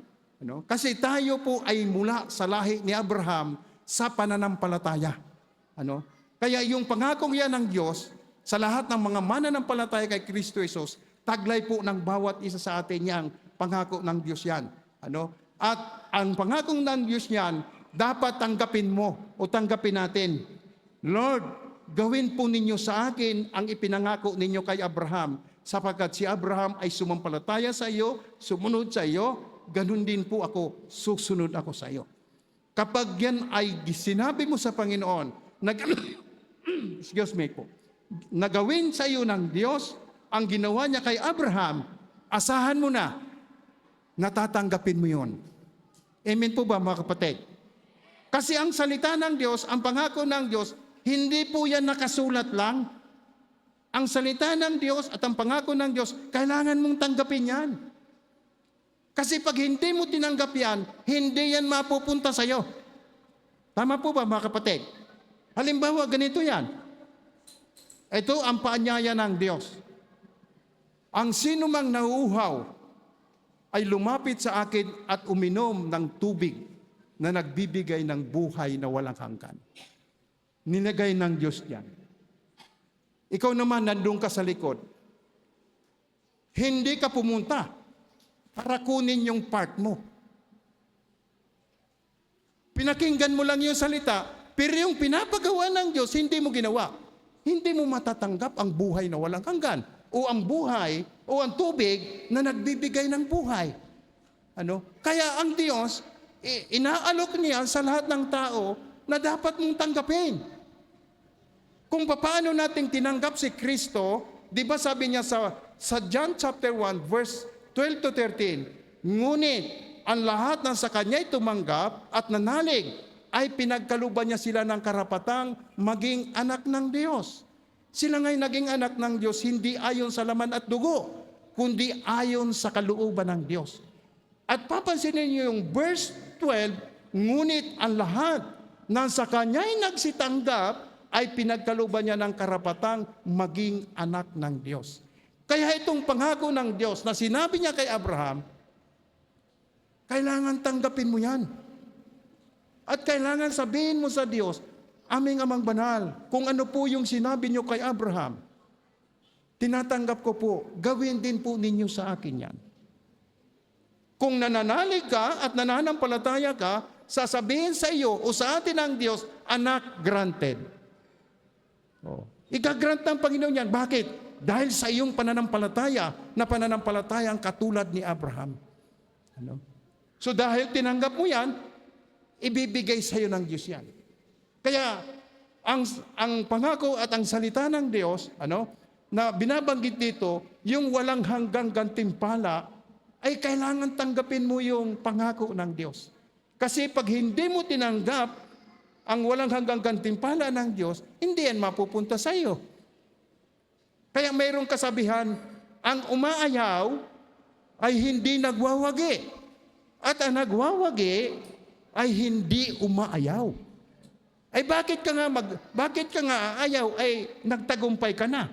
S2: Kasi tayo po ay mula sa lahi ni Abraham sa pananampalataya. Kaya yung pangakong yan ng Diyos, sa lahat ng mga mananampalataya kay Kristo Jesus, taglay po ng bawat isa sa atin yang pangako ng Diyos yan. At ang pangakong ng Diyos yan, dapat tanggapin mo o tanggapin natin. Lord, gawin po ninyo sa akin ang ipinangako ninyo kay Abraham, sapagkat si Abraham ay sumampalataya sa iyo, sumunod sa iyo, ganun din po ako, susunod ako sa iyo. Kapag yan ay sinabi mo sa Panginoon, excuse me po, nagawin sa iyo ng Diyos ang ginawa niya kay Abraham, asahan mo na, natatanggapin mo yun. Amen po ba mga kapatid? Kasi ang salita ng Diyos, ang pangako ng Diyos, hindi po yan nakasulat lang. Ang salita ng Diyos at ang pangako ng Diyos, kailangan mong tanggapin yan. Kasi pag hindi mo tinanggap yan, hindi yan mapupunta sa iyo. Tama po ba mga kapatid? Halimbawa, ganito yan. Ito ang paanyaya ng Diyos. Ang sino mang nauuhaw ay lumapit sa akin at uminom ng tubig na nagbibigay ng buhay na walang hanggan. Nilagay ng Diyos yan. Ikaw naman, nandun ka sa likod. Hindi ka pumunta para kunin yung part mo. Pinakinggan mo lang yung salita, pero yung pinapagawa ng Diyos, hindi mo ginawa. Hindi mo matatanggap ang buhay na walang hanggan o ang buhay o ang tubig na nagbibigay ng buhay. Kaya ang Diyos, inaalok niya sa lahat ng tao na dapat mong tanggapin. Kung paano natin tinanggap si Kristo, di ba sabi niya sa John chapter 1 verse 12 to 13, ngunit ang lahat ng sa Kanya'y tumanggap at nanalig ay pinagkaluban niya sila ng karapatang maging anak ng Diyos. Sila nga'y naging anak ng Diyos, hindi ayon sa laman at dugo, kundi ayon sa kalooban ng Diyos. At papansinin niyo yung verse 12, ngunit ang lahat ng sa Kanya'y nagsitanggap ay pinagkaluban niya ng karapatang maging anak ng Diyos. Kaya itong pangako ng Diyos na sinabi niya kay Abraham, kailangan tanggapin mo yan. At kailangan sabihin mo sa Diyos, aming Amang Banal, kung ano po yung sinabi niyo kay Abraham, tinatanggap ko po, gawin din po ninyo sa akin yan. Kung nananalig ka at nananampalataya ka, sasabihin sa iyo o sa atin ng Diyos, anak, granted. Ika-grant ng Panginoon yan. Bakit? Dahil sa iyong pananampalataya na pananampalataya ang katulad ni Abraham. So dahil tinanggap mo yan, ibibigay sa iyo ng Diyos yan. Kaya ang pangako at ang salita ng Diyos, na binabanggit dito, yung walang hanggang gantimpala, ay kailangan tanggapin mo yung pangako ng Diyos. Kasi pag hindi mo tinanggap ang walang hanggang gantimpala ng Diyos, hindi yan mapupunta sa iyo. Kaya mayroong kasabihan, ang umaayaw ay hindi nagwawagi. At ang nagwawagi ay hindi umaayaw. Ay bakit ka nga aayaw ay nagtagumpay ka na?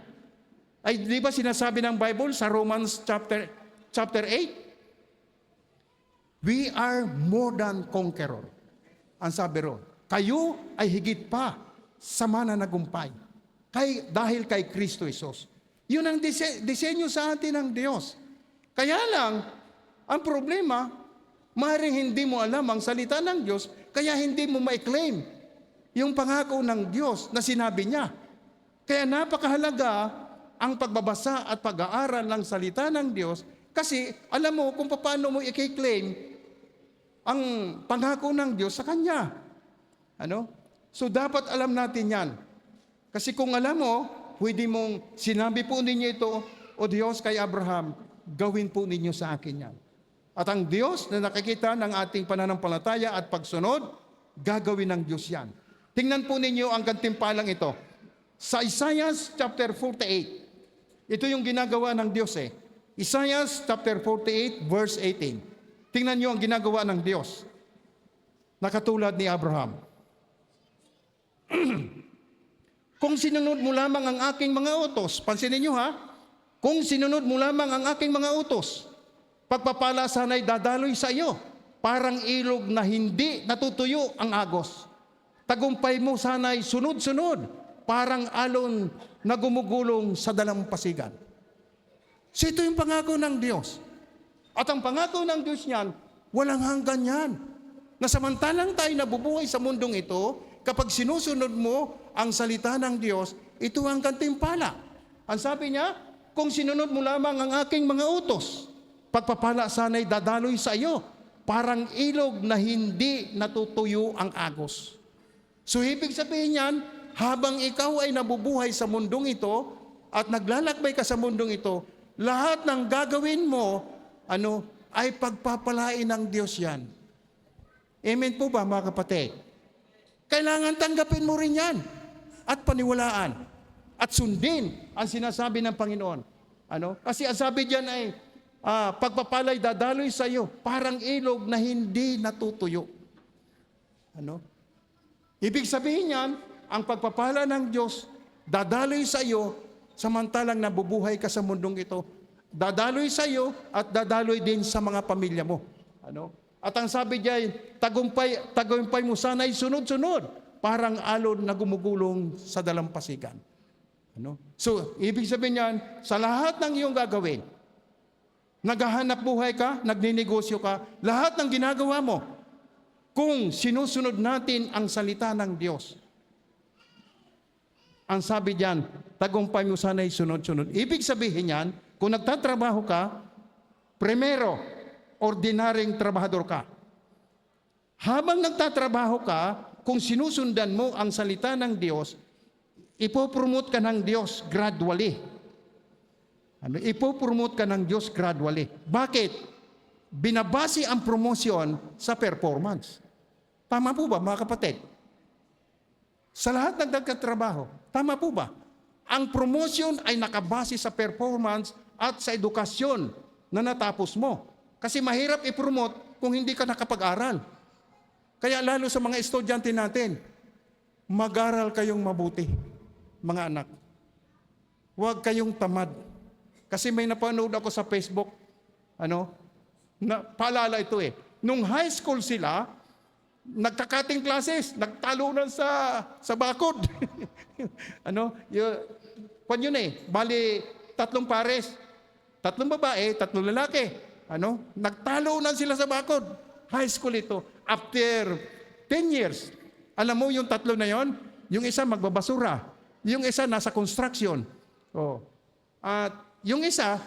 S2: Ay di ba sinasabi ng Bible sa Romans chapter 8? We are more than conqueror. Ang sabi ron, kayo ay higit pa sa mananagumpay. Dahil kay Kristo Jesus. Yun ang disenyo sa atin ng Diyos. Kaya lang, ang problema, maaaring hindi mo alam ang salita ng Diyos, kaya hindi mo ma-claim yung pangako ng Diyos na sinabi niya. Kaya napakahalaga ang pagbabasa at pag-aaral ng salita ng Diyos kasi alam mo kung paano mo i-claim ang pangako ng Diyos sa Kanya. So dapat alam natin yan. Kasi kung alam mo, pwede mong sinabi po ninyo ito, o Diyos kay Abraham, gawin po ninyo sa akin yan. At ang Diyos na nakikita ng ating pananampalataya at pagsunod, gagawin ng Diyos yan. Tingnan po ninyo ang gantimpalang ito. Sa Isaiah chapter 48, ito yung ginagawa ng Diyos Isaiah chapter 48 verse 18. Tingnan nyo ang ginagawa ng Diyos na katulad ni Abraham. Kung sinunod mo lamang ang aking mga utos, pansinin nyo kung sinunod mo lamang ang aking mga utos, pagpapala sana'y dadaloy sa iyo, parang ilog na hindi natutuyo ang agos. Tagumpay mo sana'y sunod-sunod, parang alon na gumugulong sa dalampasigan. So ito yung pangako ng Diyos. At ang pangako ng Diyos niyan, walang hanggan yan. Na samantalang tayo nabubuhay sa mundong ito, kapag sinusunod mo ang salita ng Diyos, ito ang gantimpala. Ang sabi niya, kung sinunod mo lamang ang aking mga utos, pagpapala sana'y dadaloy sa iyo, parang ilog na hindi natutuyo ang agos. So ibig sabihin yan, habang ikaw ay nabubuhay sa mundong ito at naglalakbay ka sa mundong ito, lahat ng gagawin mo, ay pagpapalain ng Diyos yan. Amen po ba mga kapatid? Kailangan tanggapin mo rin yan at paniwalaan at sundin ang sinasabi ng Panginoon. Kasi ang sabi diyan ay pagpapalay dadaloy sa iyo parang ilog na hindi natutuyo. Ibig sabihin niyan, ang pagpapala ng Diyos dadaloy sa iyo samantalang nabubuhay ka sa mundong ito. Dadaloy sa iyo at dadaloy din sa mga pamilya mo. At ang sabi diyan, tagumpay mo sana'y sunod-sunod, parang alon na gumugulong sa dalampasigan. So, ibig sabihin niyan, sa lahat ng iyong gagawin, naghahanap buhay ka, nagninegosyo ka, lahat ng ginagawa mo, kung sinusunod natin ang salita ng Diyos, ang sabi diyan, tagumpay mo sana'y sunod-sunod. Ibig sabihin niyan, kung nagtatrabaho ka, primero, ordinaryong trabahador ka. Habang nagtatrabaho ka, kung sinusundan mo ang salita ng Diyos, ipopromote ka ng Diyos gradually. Ipopromote ka ng Diyos gradually. Bakit? Binabase ang promotion sa performance. Tama po ba mga kapatid? Sa lahat ng nagtatrabaho, tama po ba? Ang promotion ay nakabase sa performance at sa edukasyon na natapos mo. Kasi mahirap i-promote kung hindi ka nakapag-aral. Kaya lalo sa mga estudyante natin, mag-aral kayong mabuti, mga anak. Huwag kayong tamad. Kasi may napanood ako sa Facebook, paalala ito Nung high school sila, nagkakating classes, nagtalunan sa bakod. Bali, 3 pares, 3 babae, 3 lalaki. Nagtalunan sila sa bakod. High school ito. After 10 years, alam mo yung 3 na yon, yung isa magbabasura, yung isa nasa construction. At yung isa,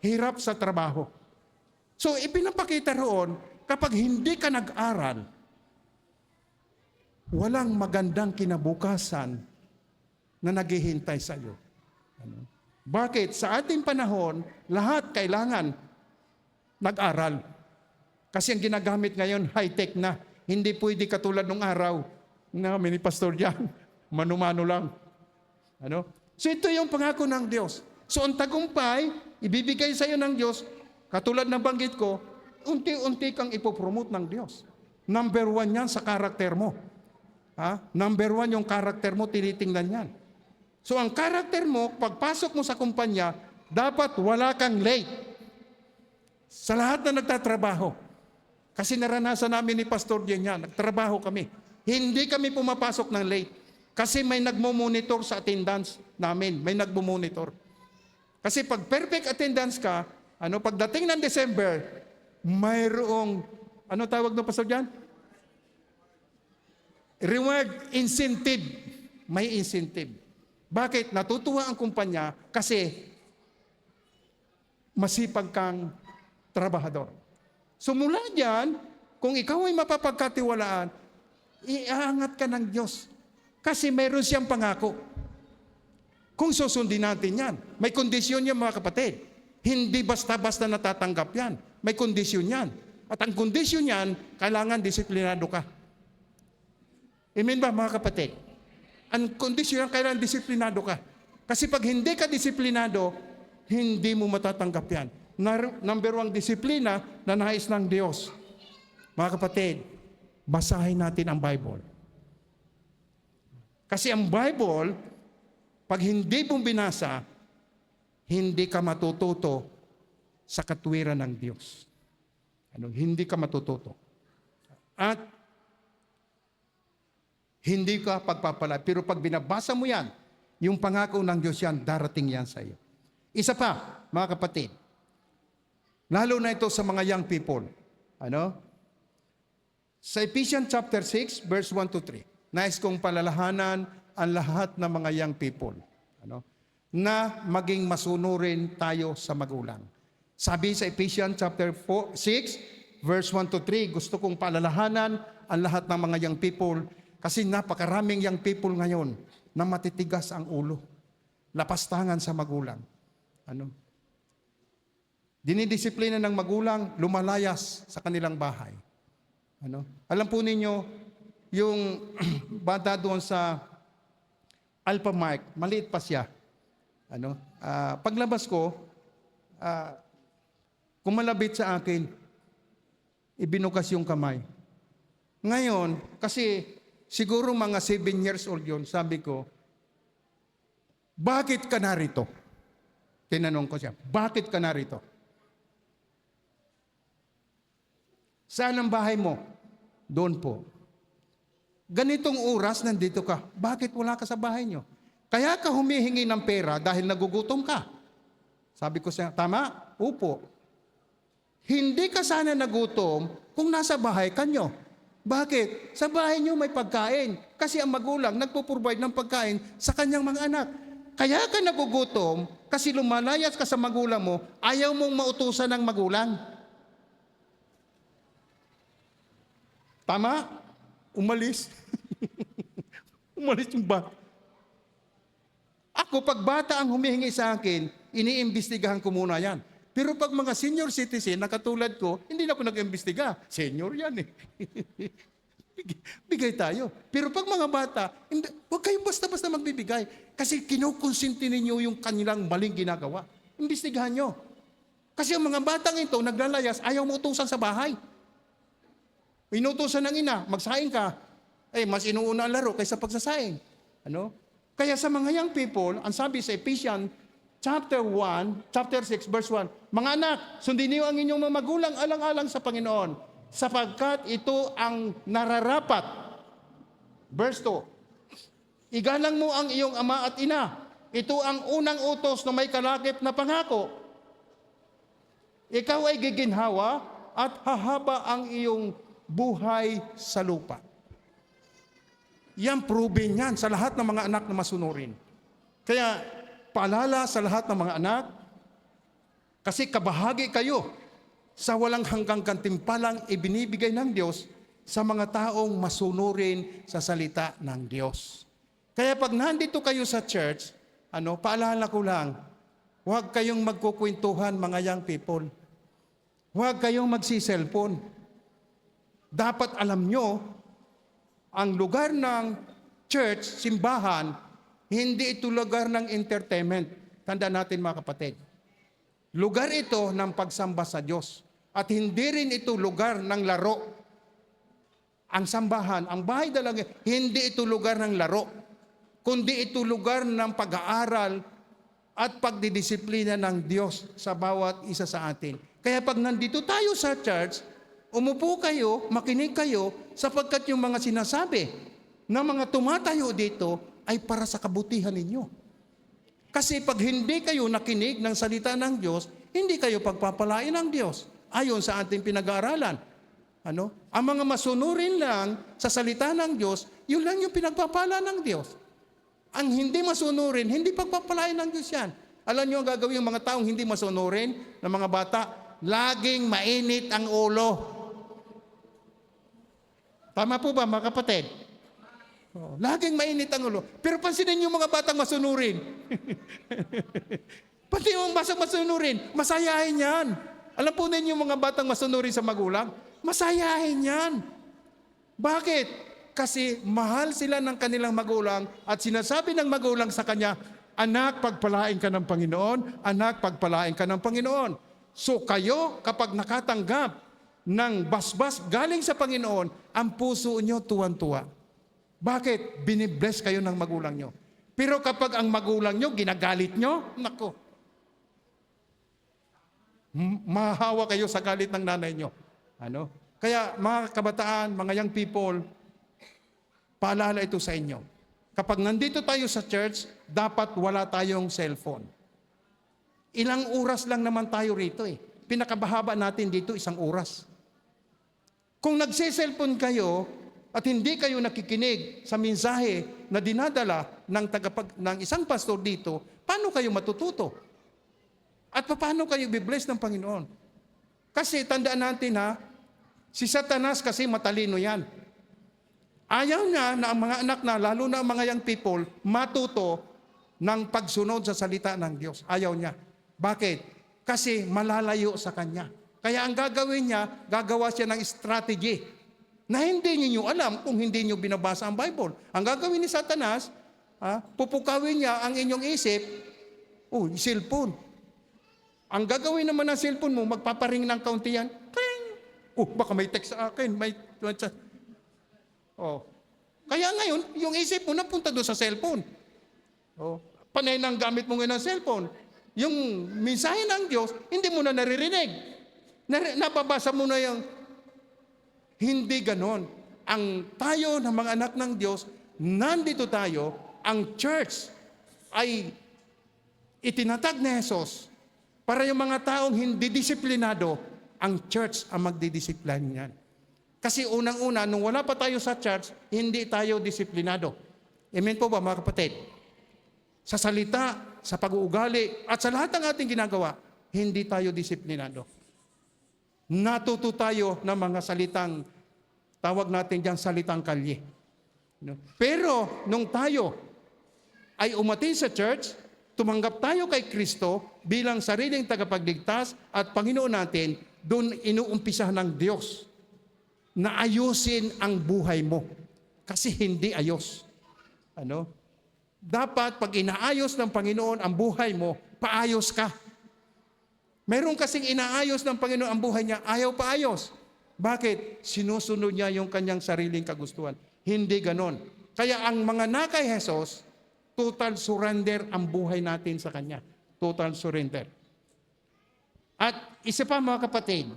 S2: hirap sa trabaho. So, ipinapakita roon, kapag hindi ka nag-aral, walang magandang kinabukasan na naghihintay sa iyo. Ano? Bakit? Sa ating panahon, lahat kailangan nag-aral. Kasi ang ginagamit ngayon, high-tech na. Hindi pwede katulad nung araw. Namin ni Pastor Jan, mano-mano lang. Ano? So ito yung pangako ng Diyos. So ang tagumpay, ibibigay sa iyo ng Diyos, katulad ng banggit ko, unti-unti kang ipopromote ng Diyos. Number 1 yan sa karakter mo. Number 1 yung karakter mo, tinitingnan yan. So ang karakter mo, pagpasok mo sa kumpanya, dapat wala kang late. Sa lahat na nagtatrabaho. Kasi naranasan namin ni Pastor Jen yan, nagtrabaho kami. Hindi kami pumapasok ng late. Kasi may nagmo-monitor sa attendance namin. May nagmo-monitor. Kasi pag perfect attendance ka, pagdating ng December, mayroong, tawag no Pastor Jan? Reward incentive. May incentive. Bakit? Natutuwa ang kumpanya kasi masipag kang trabahador. So mula dyan, kung ikaw ay mapapagkatiwalaan, iaangat ka ng Diyos. Kasi mayroon siyang pangako. Kung susundin natin yan, may kondisyon yan mga kapatid. Hindi basta-basta natatanggap yan. May kondisyon yan. At ang kondisyon yan, kailangan disiplinado ka. Amen ba mga kapatid? Ang kondisyon yan, kailangan disiplinado ka. Kasi pag hindi ka disiplinado, hindi mo matatanggap yan. Number 1 disiplina na nais ng Diyos. Mga kapatid, basahin natin ang Bible. Kasi ang Bible, pag hindi mo binasa, hindi ka matututo sa katwiran ng Diyos. Hindi ka matututo. At hindi ka pagpapala. Pero pag binabasa mo yan, yung pangako ng Diyos yan, darating yan sa iyo. Isa pa, mga kapatid, lalo na ito sa mga young people. Sa Ephesians chapter 6, verse 1 to 3, nais kong palalahanan ang lahat ng mga young people. Na maging masunurin tayo sa magulang. Sabi sa Ephesians chapter 6, verse 1 to 3, gusto kong palalahanan ang lahat ng mga young people kasi napakaraming young people ngayon na matitigas ang ulo. Lapastangan sa magulang. Dinidisiplina ng magulang, lumalayas sa kanilang bahay. Alam po ninyo, yung bata doon sa Alpha Mark, maliit pa siya. Paglabas ko, kumalabit sa akin, ibinukas yung kamay. Ngayon, kasi siguro mga 7 years old yun, sabi ko, bakit ka narito? Tinanong ko siya, bakit ka narito? Saan ang bahay mo? Doon po. Ganitong oras nandito ka, bakit wala ka sa bahay nyo? Kaya ka humihingi ng pera dahil nagugutom ka. Sabi ko siya, tama? Upo. Hindi ka sana nagutom kung nasa bahay ka nyo. Bakit? Sa bahay nyo may pagkain. Kasi ang magulang nagpo-provide ng pagkain sa kanyang mga anak. Kaya ka nagugutom kasi lumalayas ka sa magulang mo, ayaw mong mautusan ng magulang. Tama? Umalis. Umalis yung bata. Ako, pag bata ang humihingi sa akin, iniimbestigahan ko muna yan. Pero pag mga senior citizen na katulad ko, hindi na ako nag-imbestiga. Senior yan eh. Bigay tayo. Pero pag mga bata, huwag kayong basta-basta magbibigay. Kasi kinukonsinti ninyo yung kanilang maling ginagawa. Imbestigahan nyo. Kasi ang mga batang ito, naglalayas, ayaw mo utusan sa bahay. Inutusan ng ina, magsaing ka. Mas inuuna ang laro kaysa pagsasaing. Kaya sa mga young people, ang sabi sa Ephesians chapter 6, verse 1, mga anak, sundin niyo ang inyong mga magulang alang-alang sa Panginoon, sapagkat ito ang nararapat. Verse 2, igalang mo ang iyong ama at ina. Ito ang unang utos na may kalakip na pangako. Ikaw ay giginhawa at hahaba ang iyong buhay sa lupa. Yan, proven yan sa lahat ng mga anak na masunurin. Kaya, paalala sa lahat ng mga anak, kasi kabahagi kayo sa walang hanggang gantimpalang ibinibigay ng Diyos sa mga taong masunurin sa salita ng Diyos. Kaya pag nandito kayo sa church, paalala ko lang, huwag kayong magkukwentuhan mga young people. Huwag kayong magsiselfon. Dapat alam nyo, ang lugar ng church, simbahan, hindi ito lugar ng entertainment. Tandaan natin mga kapatid. Lugar ito ng pagsamba sa Diyos. At hindi rin ito lugar ng laro. Ang sambahan, ang bahay dalaga, hindi ito lugar ng laro. Kundi ito lugar ng pag-aaral at pagdidisiplina ng Diyos sa bawat isa sa atin. Kaya pag nandito tayo sa church, umupo kayo, makinig kayo, sapagkat yung mga sinasabi ng mga tumatayo dito ay para sa kabutihan ninyo. Kasi pag hindi kayo nakinig ng salita ng Diyos, hindi kayo pagpapalain ng Diyos. Ayon sa ating pinag-aaralan. Ang mga masunurin lang sa salita ng Diyos, yun lang yung pinagpapala ng Diyos. Ang hindi masunurin, hindi pagpapalain ng Diyos yan. Alam nyo ang gagawin ng mga taong hindi masunurin, ng mga bata, laging mainit ang ulo. Tama po ba mga kapatid? Laging mainit ang ulo. Pero pansinin yung mga batang masunurin. Pati yung basang masunurin, masayahin yan. Alam po ninyo yung mga batang masunurin sa magulang, masayahin yan. Bakit? Kasi mahal sila ng kanilang magulang at sinasabi ng magulang sa kanya, anak, pagpalain ka ng Panginoon, anak, pagpalain ka ng Panginoon. So kayo, kapag nakatanggap ng basbas galing sa Panginoon, ang puso nyo tuwan-tuwa. Bakit? Binibless kayo ng magulang nyo. Pero kapag ang magulang nyo, ginagalit nyo, nako, mahahawa kayo sa galit ng nanay nyo. Kaya mga kabataan, mga young people, paalala ito sa inyo. Kapag nandito tayo sa church, dapat wala tayong cellphone. Ilang oras lang naman tayo rito eh. Pinakabahaba natin dito, 1 oras. Kung nagse-cellphone kayo at hindi kayo nakikinig sa mensahe na dinadala ng isang pastor dito, paano kayo matututo? At paano kayo bibless ng Panginoon? Kasi tandaan natin si Satanas kasi matalino yan. Ayaw niya na ang mga anak na, lalo na ang mga young people, matuto ng pagsunod sa salita ng Diyos. Ayaw niya. Bakit? Kasi malalayo sa kanya. Kaya ang gagawin niya, gagawa siya ng strategy na hindi niyo alam kung hindi niyo binabasa ang Bible. Ang gagawin ni Satanas, pupukawin niya ang inyong isip, cellphone. Ang gagawin naman ng cellphone mo, magpaparing ng kaunti yan. Pring! Baka may text sa akin. Kaya ngayon, yung isip mo napunta doon sa cellphone. Panay ng gamit mo ngayon ng cellphone. Yung mensahe ng Diyos, hindi mo na naririnig. Napabasa mo na yung hindi ganon. Ang tayo na mga anak ng Diyos, nandito tayo, ang church ay itinatag ni Jesus para yung mga taong hindi disiplinado, ang church ang magdidisiplina niyan. Kasi unang-una, nung wala pa tayo sa church, hindi tayo disiplinado. Amen po ba mga kapatid? Sa salita, sa pag-uugali, at sa lahat ng ating ginagawa, hindi tayo disiplinado. Natuto tayo ng mga salitang, tawag natin dyan, salitang kalye. Pero, nung tayo ay umatin sa church, tumanggap tayo kay Kristo bilang sariling tagapagligtas at Panginoon natin, doon inuumpisa ng Diyos na ayusin ang buhay mo. Kasi hindi ayos. Dapat pag inaayos ng Panginoon ang buhay mo, paayos ka. Meron kasing inaayos ng Panginoon ang buhay niya, ayaw paayos. Bakit? Sinusunod niya yung kanyang sariling kagustuhan. Hindi ganon. Kaya ang mga na kay Jesus, total surrender ang buhay natin sa Kanya. Total surrender. At isa pa mga kapatid,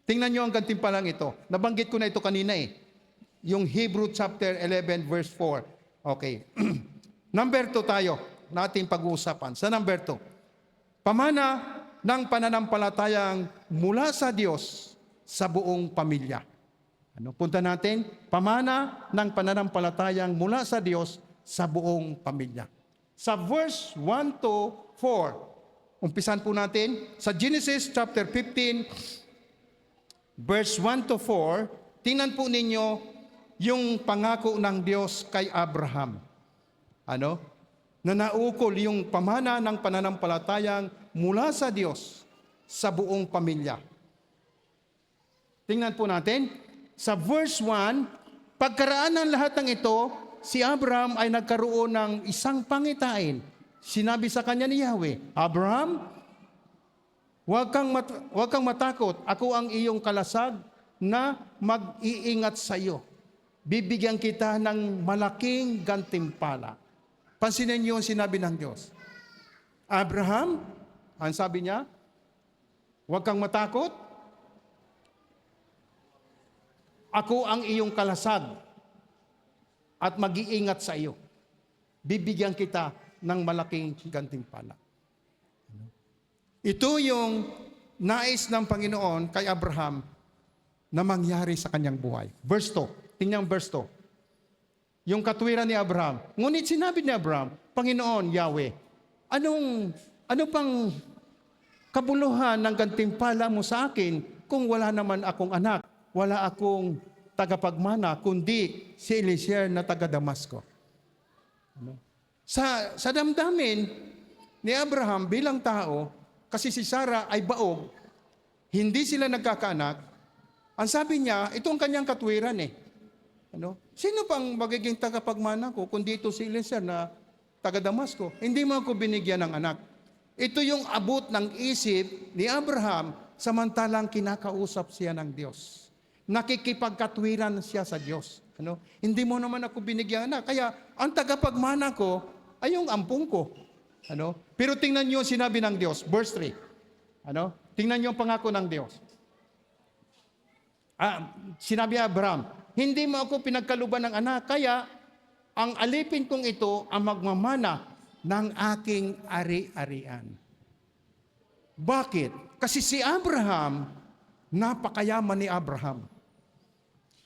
S2: tingnan nyo ang gantimpalang ito. Nabanggit ko na ito kanina eh. Yung Hebrew chapter 11 verse 4. Okay. Number 2 tayo nating pag-uusapan. Sa number 2. Pamana ng pananampalatayang mula sa Diyos sa buong pamilya. Punta natin? Pamana ng pananampalatayang mula sa Diyos sa buong pamilya. Sa verse 1 to 4, Umpisan po natin sa Genesis chapter 15, verse 1 to 4. Tingnan po ninyo yung pangako ng Diyos kay Abraham. Ano? Na naukol yung pamana ng pananampalatayang mula sa Diyos sa buong pamilya. Tingnan po natin. Sa verse 1, pagkaraan ng lahat ng ito, si Abraham ay nagkaroon ng isang pangitain. Sinabi sa kanya ni Yahweh, Abraham, huwag kang matakot. Ako ang iyong kalasag na mag-iingat sa iyo. Bibigyan kita ng malaking gantimpala. Pansinin niyo ang sinabi ng Diyos. Abraham, ang sabi niya, huwag kang matakot. Ako ang iyong kalasag at mag-iingat sa iyo. Bibigyan kita ng malaking gantimpala. Ito yung nais ng Panginoon kay Abraham na mangyari sa kanyang buhay. Verse 2. Tingnan verse 2. Yung katwiran ni Abraham. Ngunit sinabi ni Abraham, Panginoon, Yahweh, ano pang kabuluhan ng gantimpala mo sa akin kung wala naman akong anak, wala akong tagapagmana, kundi si Eliezer na taga Damasco. Sa damdamin ni Abraham bilang tao, kasi si Sarah ay baog, hindi sila nagkakaanak, ang sabi niya, ito ang kanyang katwiran eh. Sino pang magiging tagapagmana ko kundi ito si Eliezer na taga Damasco? Hindi mo ako binigyan ng anak. Ito yung abot ng isip ni Abraham samantalang kinakausap siya ng Diyos. Nakikipagkatwiran siya sa Diyos. Hindi mo naman ako binigyan anak. Kaya ang tagapagmana ko ay yung ampong ko. Pero tingnan niyo sinabi ng Diyos. Verse 3. Tingnan niyo ang pangako ng Diyos. Sinabi Abraham, hindi mo ako pinagkaluban ng anak, kaya ang alipin kong ito ang magmamana ng aking ari-arian. Bakit? Kasi si Abraham, napakayaman ni Abraham.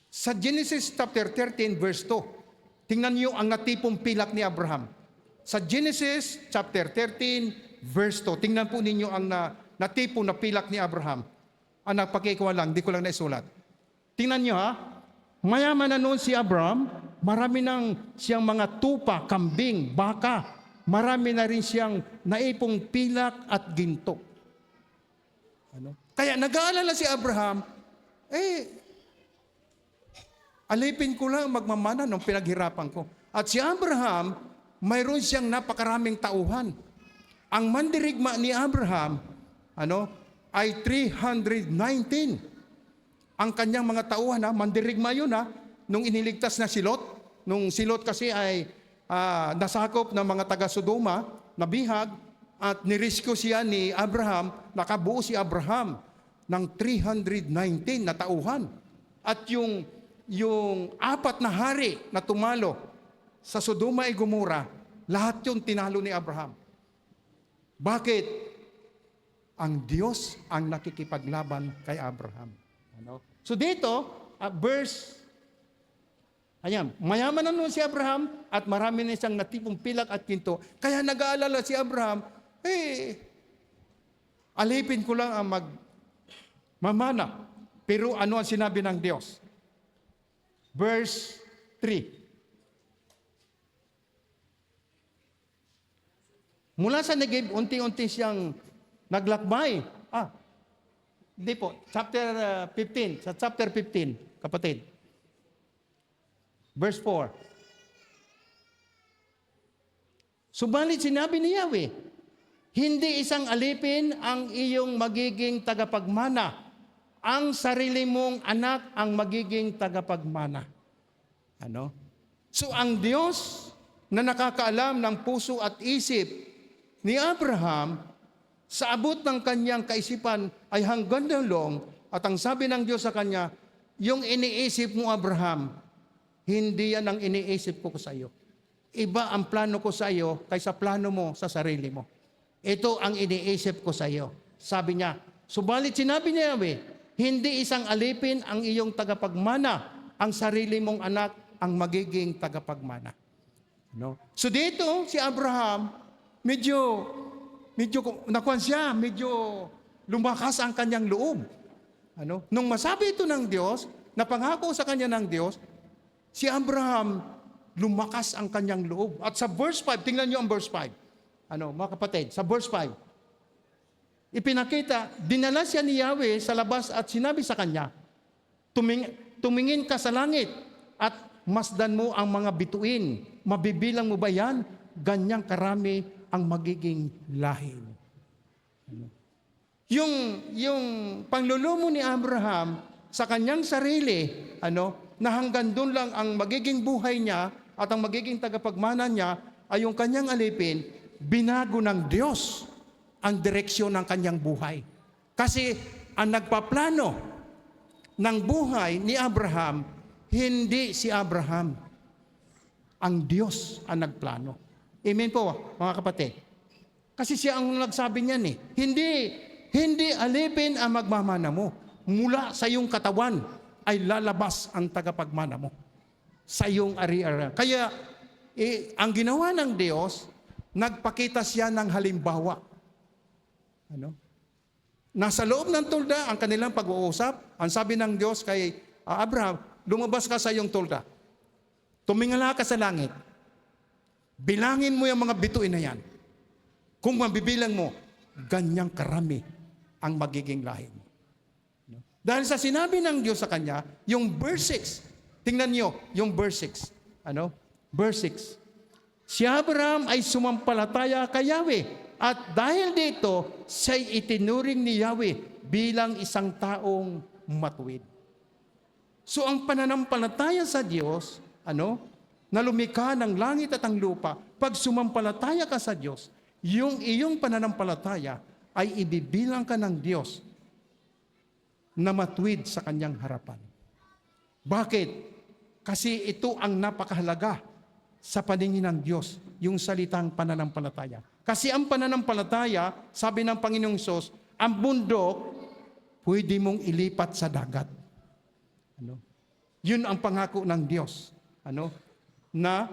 S2: Sa Genesis chapter 13 verse 2, tingnan niyo ang natipong pilak ni Abraham. Sa Genesis chapter 13 verse 2, tingnan po ninyo ang natipong na pilak ni Abraham. Anak, pakikuha lang, di ko lang naisulat. Tingnan niyo ha, mayaman na noon si Abraham, marami nang siyang mga tupa, kambing, baka, marami na rin siyang naipong pilak at ginto. Kaya nag-aalala si Abraham, alipin ko lang magmamana nung pinaghirapan ko. At si Abraham, mayroon siyang napakaraming tauhan. Ang mandirigma ni Abraham, ay 319. Ang kanyang mga tauhan, mandirigma yun nung iniligtas na si Lot. Nung si Lot kasi ay nasakop ng mga taga-Sodoma, nabihag, at nirescue siya ni Abraham, nakabuo si Abraham ng 319 na tauhan. At yung apat na hari na tumalo sa Sodoma at Gomora, lahat yun tinalo ni Abraham. Bakit? Ang Diyos ang nakikipaglaban kay Abraham. So dito, verse, mayaman na noon si Abraham at marami na siyang natipong pilak at ginto. Kaya nag-aalala si Abraham, alipin ko lang ang magmamana. Pero ano ang sinabi ng Diyos? Verse 3. Mula sa Negev, unti-unti siyang naglakbay. Hindi po. Chapter 15. Sa chapter 15, kapatid. Verse 4. Subalit sinabi ni Yahweh, hindi isang alipin ang iyong magiging tagapagmana. Ang sarili mong anak ang magiging tagapagmana. So ang Diyos na nakakaalam ng puso at isip ni Abraham, sa abot ng kanyang kaisipan ay hanggang dalong, at ang sabi ng Diyos sa kanya, yung iniisip mo Abraham, hindi yan ang iniisip ko sa iyo. Iba ang plano ko sa iyo kaysa plano mo sa sarili mo. Ito ang iniisip ko sa iyo. Sabi niya, subalit sinabi niya, hindi isang alipin ang iyong tagapagmana, ang sarili mong anak ang magiging tagapagmana. So dito, si Abraham, medyo nakuan siya, medyo lumakas ang kanyang loob. Nung masabi ito ng Diyos, napangako sa kanya ng Diyos, si Abraham, lumakas ang kanyang loob. At sa verse 5, tingnan niyo ang verse 5. Mga kapatid, sa verse 5, ipinakita, dinala siya ni Yahweh sa labas at sinabi sa kanya, tumingin ka sa langit at masdan mo ang mga bituin. Mabibilang mo ba yan? Ganyang karami ang magiging lahi. Yung panglulumo ni Abraham sa kanyang sarili, na hanggang doon lang ang magiging buhay niya at ang magiging tagapagmana niya ay yung kanyang alipin, binago ng Diyos ang direksyon ng kanyang buhay. Kasi ang nagpaplano ng buhay ni Abraham, hindi si Abraham. Ang Diyos ang nagplano. Amen po, mga kapatid. Kasi siya ang nagsabi niyan eh. Hindi alipin ang magmamana mo. Mula sa iyong katawan ay lalabas ang tagapagmana mo. Sa iyong ari-ari. Kaya, ang ginawa ng Diyos, nagpakita siya ng halimbawa. Nasa loob ng tulda, ang kanilang pag-uusap, ang sabi ng Diyos kay Abraham, lumabas ka sa iyong tulda. Tumingala ka sa langit. Bilangin mo yung mga bituin na yan. Kung mabibilang mo, ganyang karami ang magiging lahi mo. Dahil sa sinabi ng Diyos sa kanya, yung verse 6, tingnan niyo, yung verse 6. Verse 6. Si Abraham ay sumampalataya kay Yahweh. At dahil dito, siya'y itinuring ni Yahweh bilang isang taong matuwid. So ang pananampalataya sa Diyos, na lumikha ng langit at ang lupa, pag sumampalataya ka sa Diyos, yung iyong pananampalataya ay ibibilang ka ng Diyos na matuwid sa kanyang harapan. Bakit? Kasi ito ang napakahalaga sa paningin ng Diyos, yung salitang pananampalataya. Kasi ang pananampalataya, sabi ng Panginoong Hesus, ang bundok, pwede mong ilipat sa dagat. Yun ang pangako ng Diyos. Na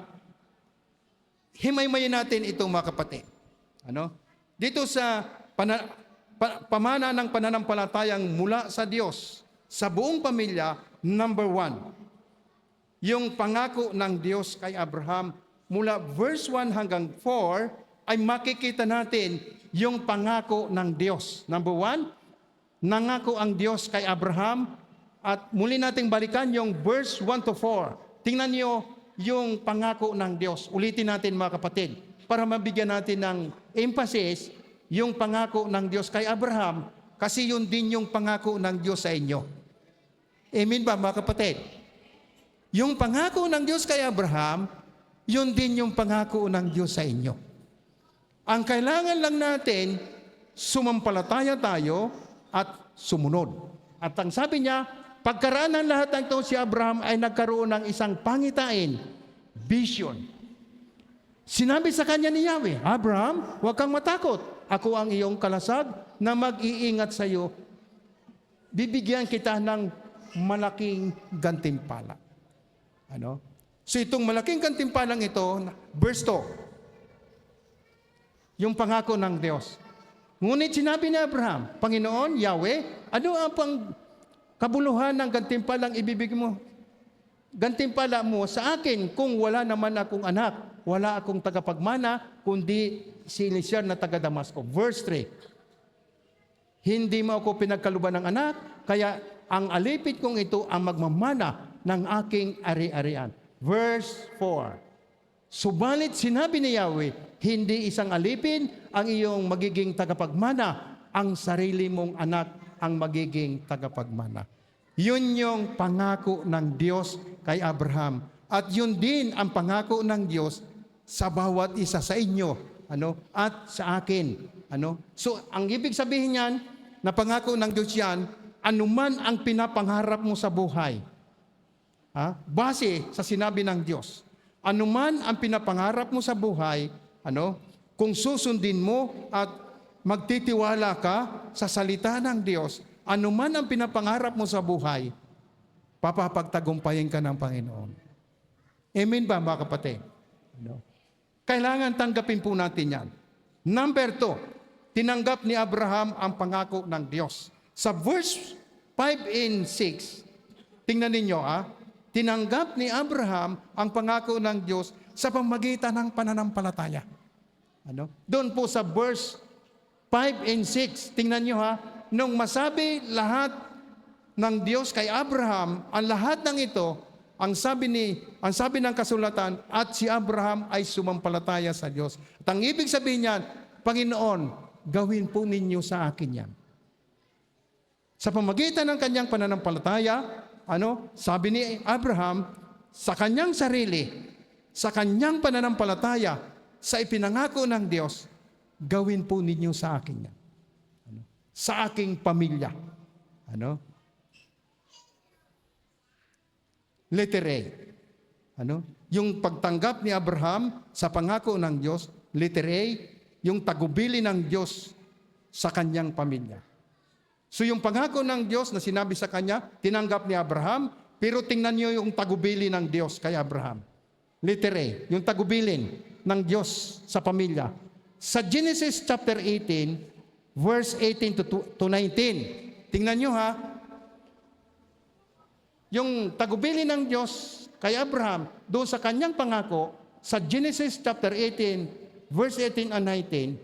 S2: himay-mayin natin ito, mga kapatid. Dito sa pamana ng pananampalatayang mula sa Diyos, sa buong pamilya, number 1, yung pangako ng Diyos kay Abraham, mula verse 1 hanggang 4, ay makikita natin yung pangako ng Diyos. Number 1, nangako ang Diyos kay Abraham, at muli nating balikan yung verse 1 to 4. Tingnan niyo yung pangako ng Diyos. Ulitin natin, mga kapatid, para mabigyan natin ng emphasis yung pangako ng Diyos kay Abraham, kasi yun din yung pangako ng Diyos sa inyo. Amen ba, mga kapatid? Yung pangako ng Diyos kay Abraham, yun din yung pangako ng Diyos sa inyo. Ang kailangan lang natin, sumampalataya tayo at sumunod. At ang sabi niya, pagkaraan ng lahat ng ito, si Abraham ay nagkaroon ng isang pangitain, vision. Sinabi sa kanya ni Yahweh, Abraham, huwag kang matakot. Ako ang iyong kalasag na mag-iingat sa iyo. Bibigyan kita ng malaking gantimpala. So itong malaking gantimpalang ito, verse 2, yung pangako ng Diyos. Ngunit sinabi ni Abraham, Panginoon, Yahweh, ano ang kabuluhan ng gantimpalang ibibigay mo? Gantimpala mo sa akin kung wala naman akong anak, wala akong tagapagmana, kundi si Eliezer na taga Damasco. Verse 3, hindi mo ako pinagkaluban ng anak, kaya ang alipit kong ito ang magmamana ng aking ari-arian. Verse 4, subalit sinabi ni Yahweh, hindi isang alipin ang iyong magiging tagapagmana, ang sarili mong anak ang magiging tagapagmana. Yun yung pangako ng Diyos kay Abraham. At yun din ang pangako ng Diyos sa bawat isa sa inyo, at sa akin. So, ang ibig sabihin niyan, na pangako ng Diyos yan, anuman ang pinapangarap mo sa buhay, base sa sinabi ng Diyos, anuman ang pinapangarap mo sa buhay, kung susundin mo at magtitiwala ka sa salita ng Diyos, anuman ang pinapangarap mo sa buhay, papapagtagumpayin ka ng Panginoon. Amen ba, mga kapatid? Kailangan tanggapin po natin yan. Number 2, tinanggap ni Abraham ang pangako ng Diyos. Sa verse 5 and 6, tingnan ninyo tinanggap ni Abraham ang pangako ng Diyos sa pamamagitan ng pananampalataya. Doon po sa verse 5 and 6, tingnan nyo nung masabi lahat ng Diyos kay Abraham, ang lahat ng ito, ang sabi ng kasulatan, at si Abraham ay sumampalataya sa Diyos. At ang ibig sabihin niyan, Panginoon, gawin po ninyo sa akin yan. Sa pamamagitan ng kanyang pananampalataya, sabi ni Abraham, sa kanyang sarili, sa kanyang pananampalataya, sa ipinangako ng Diyos, gawin po ninyo sa akin yan. Sa aking pamilya. Letter A. Yung pagtanggap ni Abraham sa pangako ng Diyos, letter A, yung tagubili ng Diyos sa kanyang pamilya. So yung pangako ng Diyos na sinabi sa kanya, tinanggap ni Abraham, pero tingnan niyo yung tagubili ng Diyos kay Abraham. Letter A, yung tagubilin ng Diyos sa pamilya. Sa Genesis chapter 18, verse 18 to 19, tingnan nyo yung tagubili ng Diyos kay Abraham, doon sa kanyang pangako, sa Genesis chapter 18, verse 18 and 19,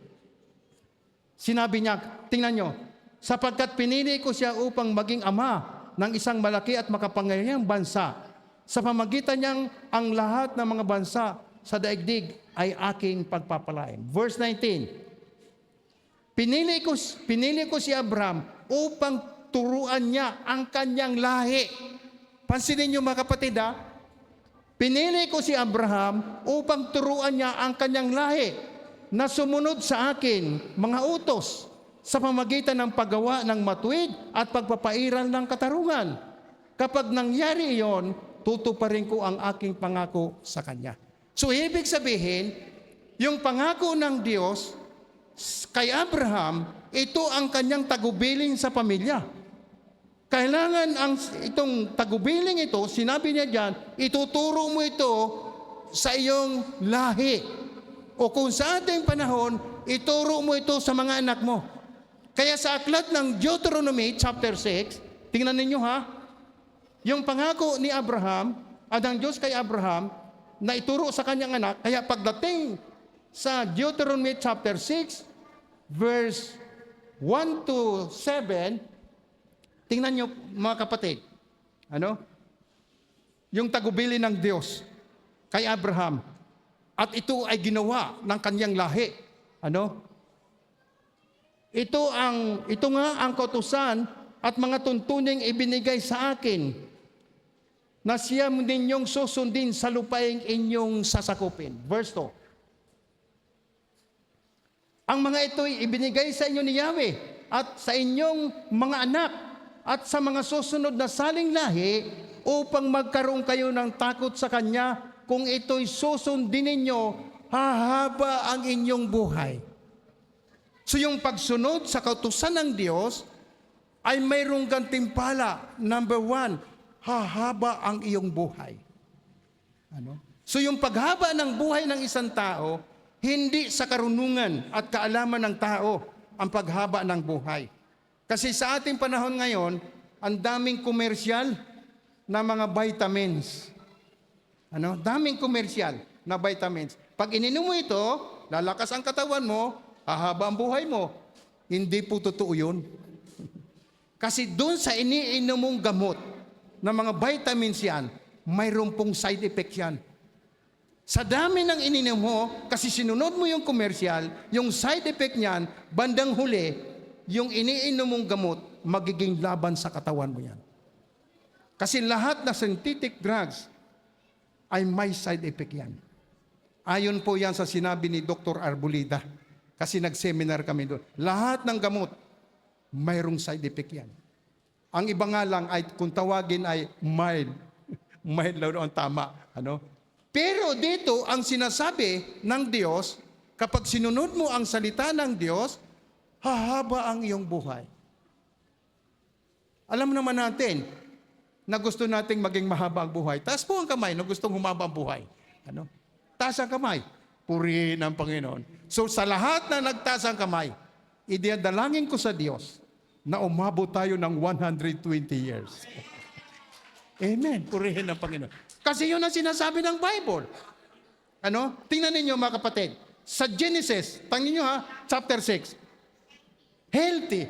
S2: sinabi niya, tingnan nyo, sapagkat pinili ko siya upang maging ama ng isang malaki at makapangyarihang bansa, sa pamagitan niyang ang lahat ng mga bansa sa daigdig ay aking pagpapalain. Verse 19, pinili ko si Abraham upang turuan niya ang kanyang lahi. Pansinin niyo mga kapatid pinili ko si Abraham upang turuan niya ang kanyang lahi na sumunod sa akin mga utos sa pamagitan ng paggawa ng matuwid at pagpapairal ng katarungan. Kapag nangyari iyon, tutuparin ko ang aking pangako sa kanya. So ibig sabihin, yung pangako ng Diyos kay Abraham, ito ang kanyang tagubilin sa pamilya. Kailangan itong tagubiling ito, sinabi niya diyan, ituturo mo ito sa iyong lahi. O kung sa ating panahon, ituro mo ito sa mga anak mo. Kaya sa aklat ng Deuteronomy chapter 6, tingnan ninyo yung pangako ni Abraham, at ng Diyos kay Abraham, na ituro sa kanyang anak. Kaya pagdating sa Deuteronomy chapter 6, verse 1 to 7, tingnan nyo mga kapatid, yung tagubili ng Diyos kay Abraham, at ito ay ginawa ng kanyang lahi. Ito nga ang kautusan at mga tuntuning ibinigay sa akin na siya ninyong susundin sa lupaing inyong sasakupin. Verse 2. Ang mga ito'y ibinigay sa inyo ni Yahweh at sa inyong mga anak at sa mga susunod na saling lahi upang magkaroon kayo ng takot sa Kanya. Kung ito'y susundin ninyo, hahaba ang inyong buhay. So yung pagsunod sa kautusan ng Diyos ay mayroong gantimpala. Number 1, hahaba ang iyong buhay. So yung paghaba ng buhay ng isang tao, hindi sa karunungan at kaalaman ng tao ang paghaba ng buhay. Kasi sa ating panahon ngayon, ang daming komersyal na mga vitamins. Daming komersyal na vitamins. Pag ininom mo ito, lalakas ang katawan mo, hahaba ang buhay mo. Hindi po totoo yun. Kasi doon sa iniinom mong gamot na mga vitamins yan, mayroon pong side effect yan. Sa dami ng ininom mo, kasi sinunod mo yung komersyal, yung side effect niyan, bandang huli, yung iniinom mong gamot, magiging laban sa katawan mo yan. Kasi lahat na synthetic drugs ay may side effect yan. Ayon po yan sa sinabi ni Dr. Arbolida. Kasi nag-seminar kami doon. Lahat ng gamot, mayroong side effect yan. Ang iba nga lang ay, kung tawagin ay mild. Mild lang ang tama. Pero dito, ang sinasabi ng Diyos, kapag sinunod mo ang salita ng Diyos, hahaba ang iyong buhay. Alam naman natin na gusto nating maging mahaba ang buhay. Taas po ang kamay na gustong humaba ang buhay. Taas ang kamay. Purihin ang Panginoon. So sa lahat na nagtaas ang kamay, idadalangin ko sa Diyos na umabot tayo ng 120 years. Amen. Purihin ng Panginoon. Kasi yun ang sinasabi ng Bible. Ano? Tingnan ninyo mga kapatid. Sa Genesis, tingnan nyo chapter 6. Healthy.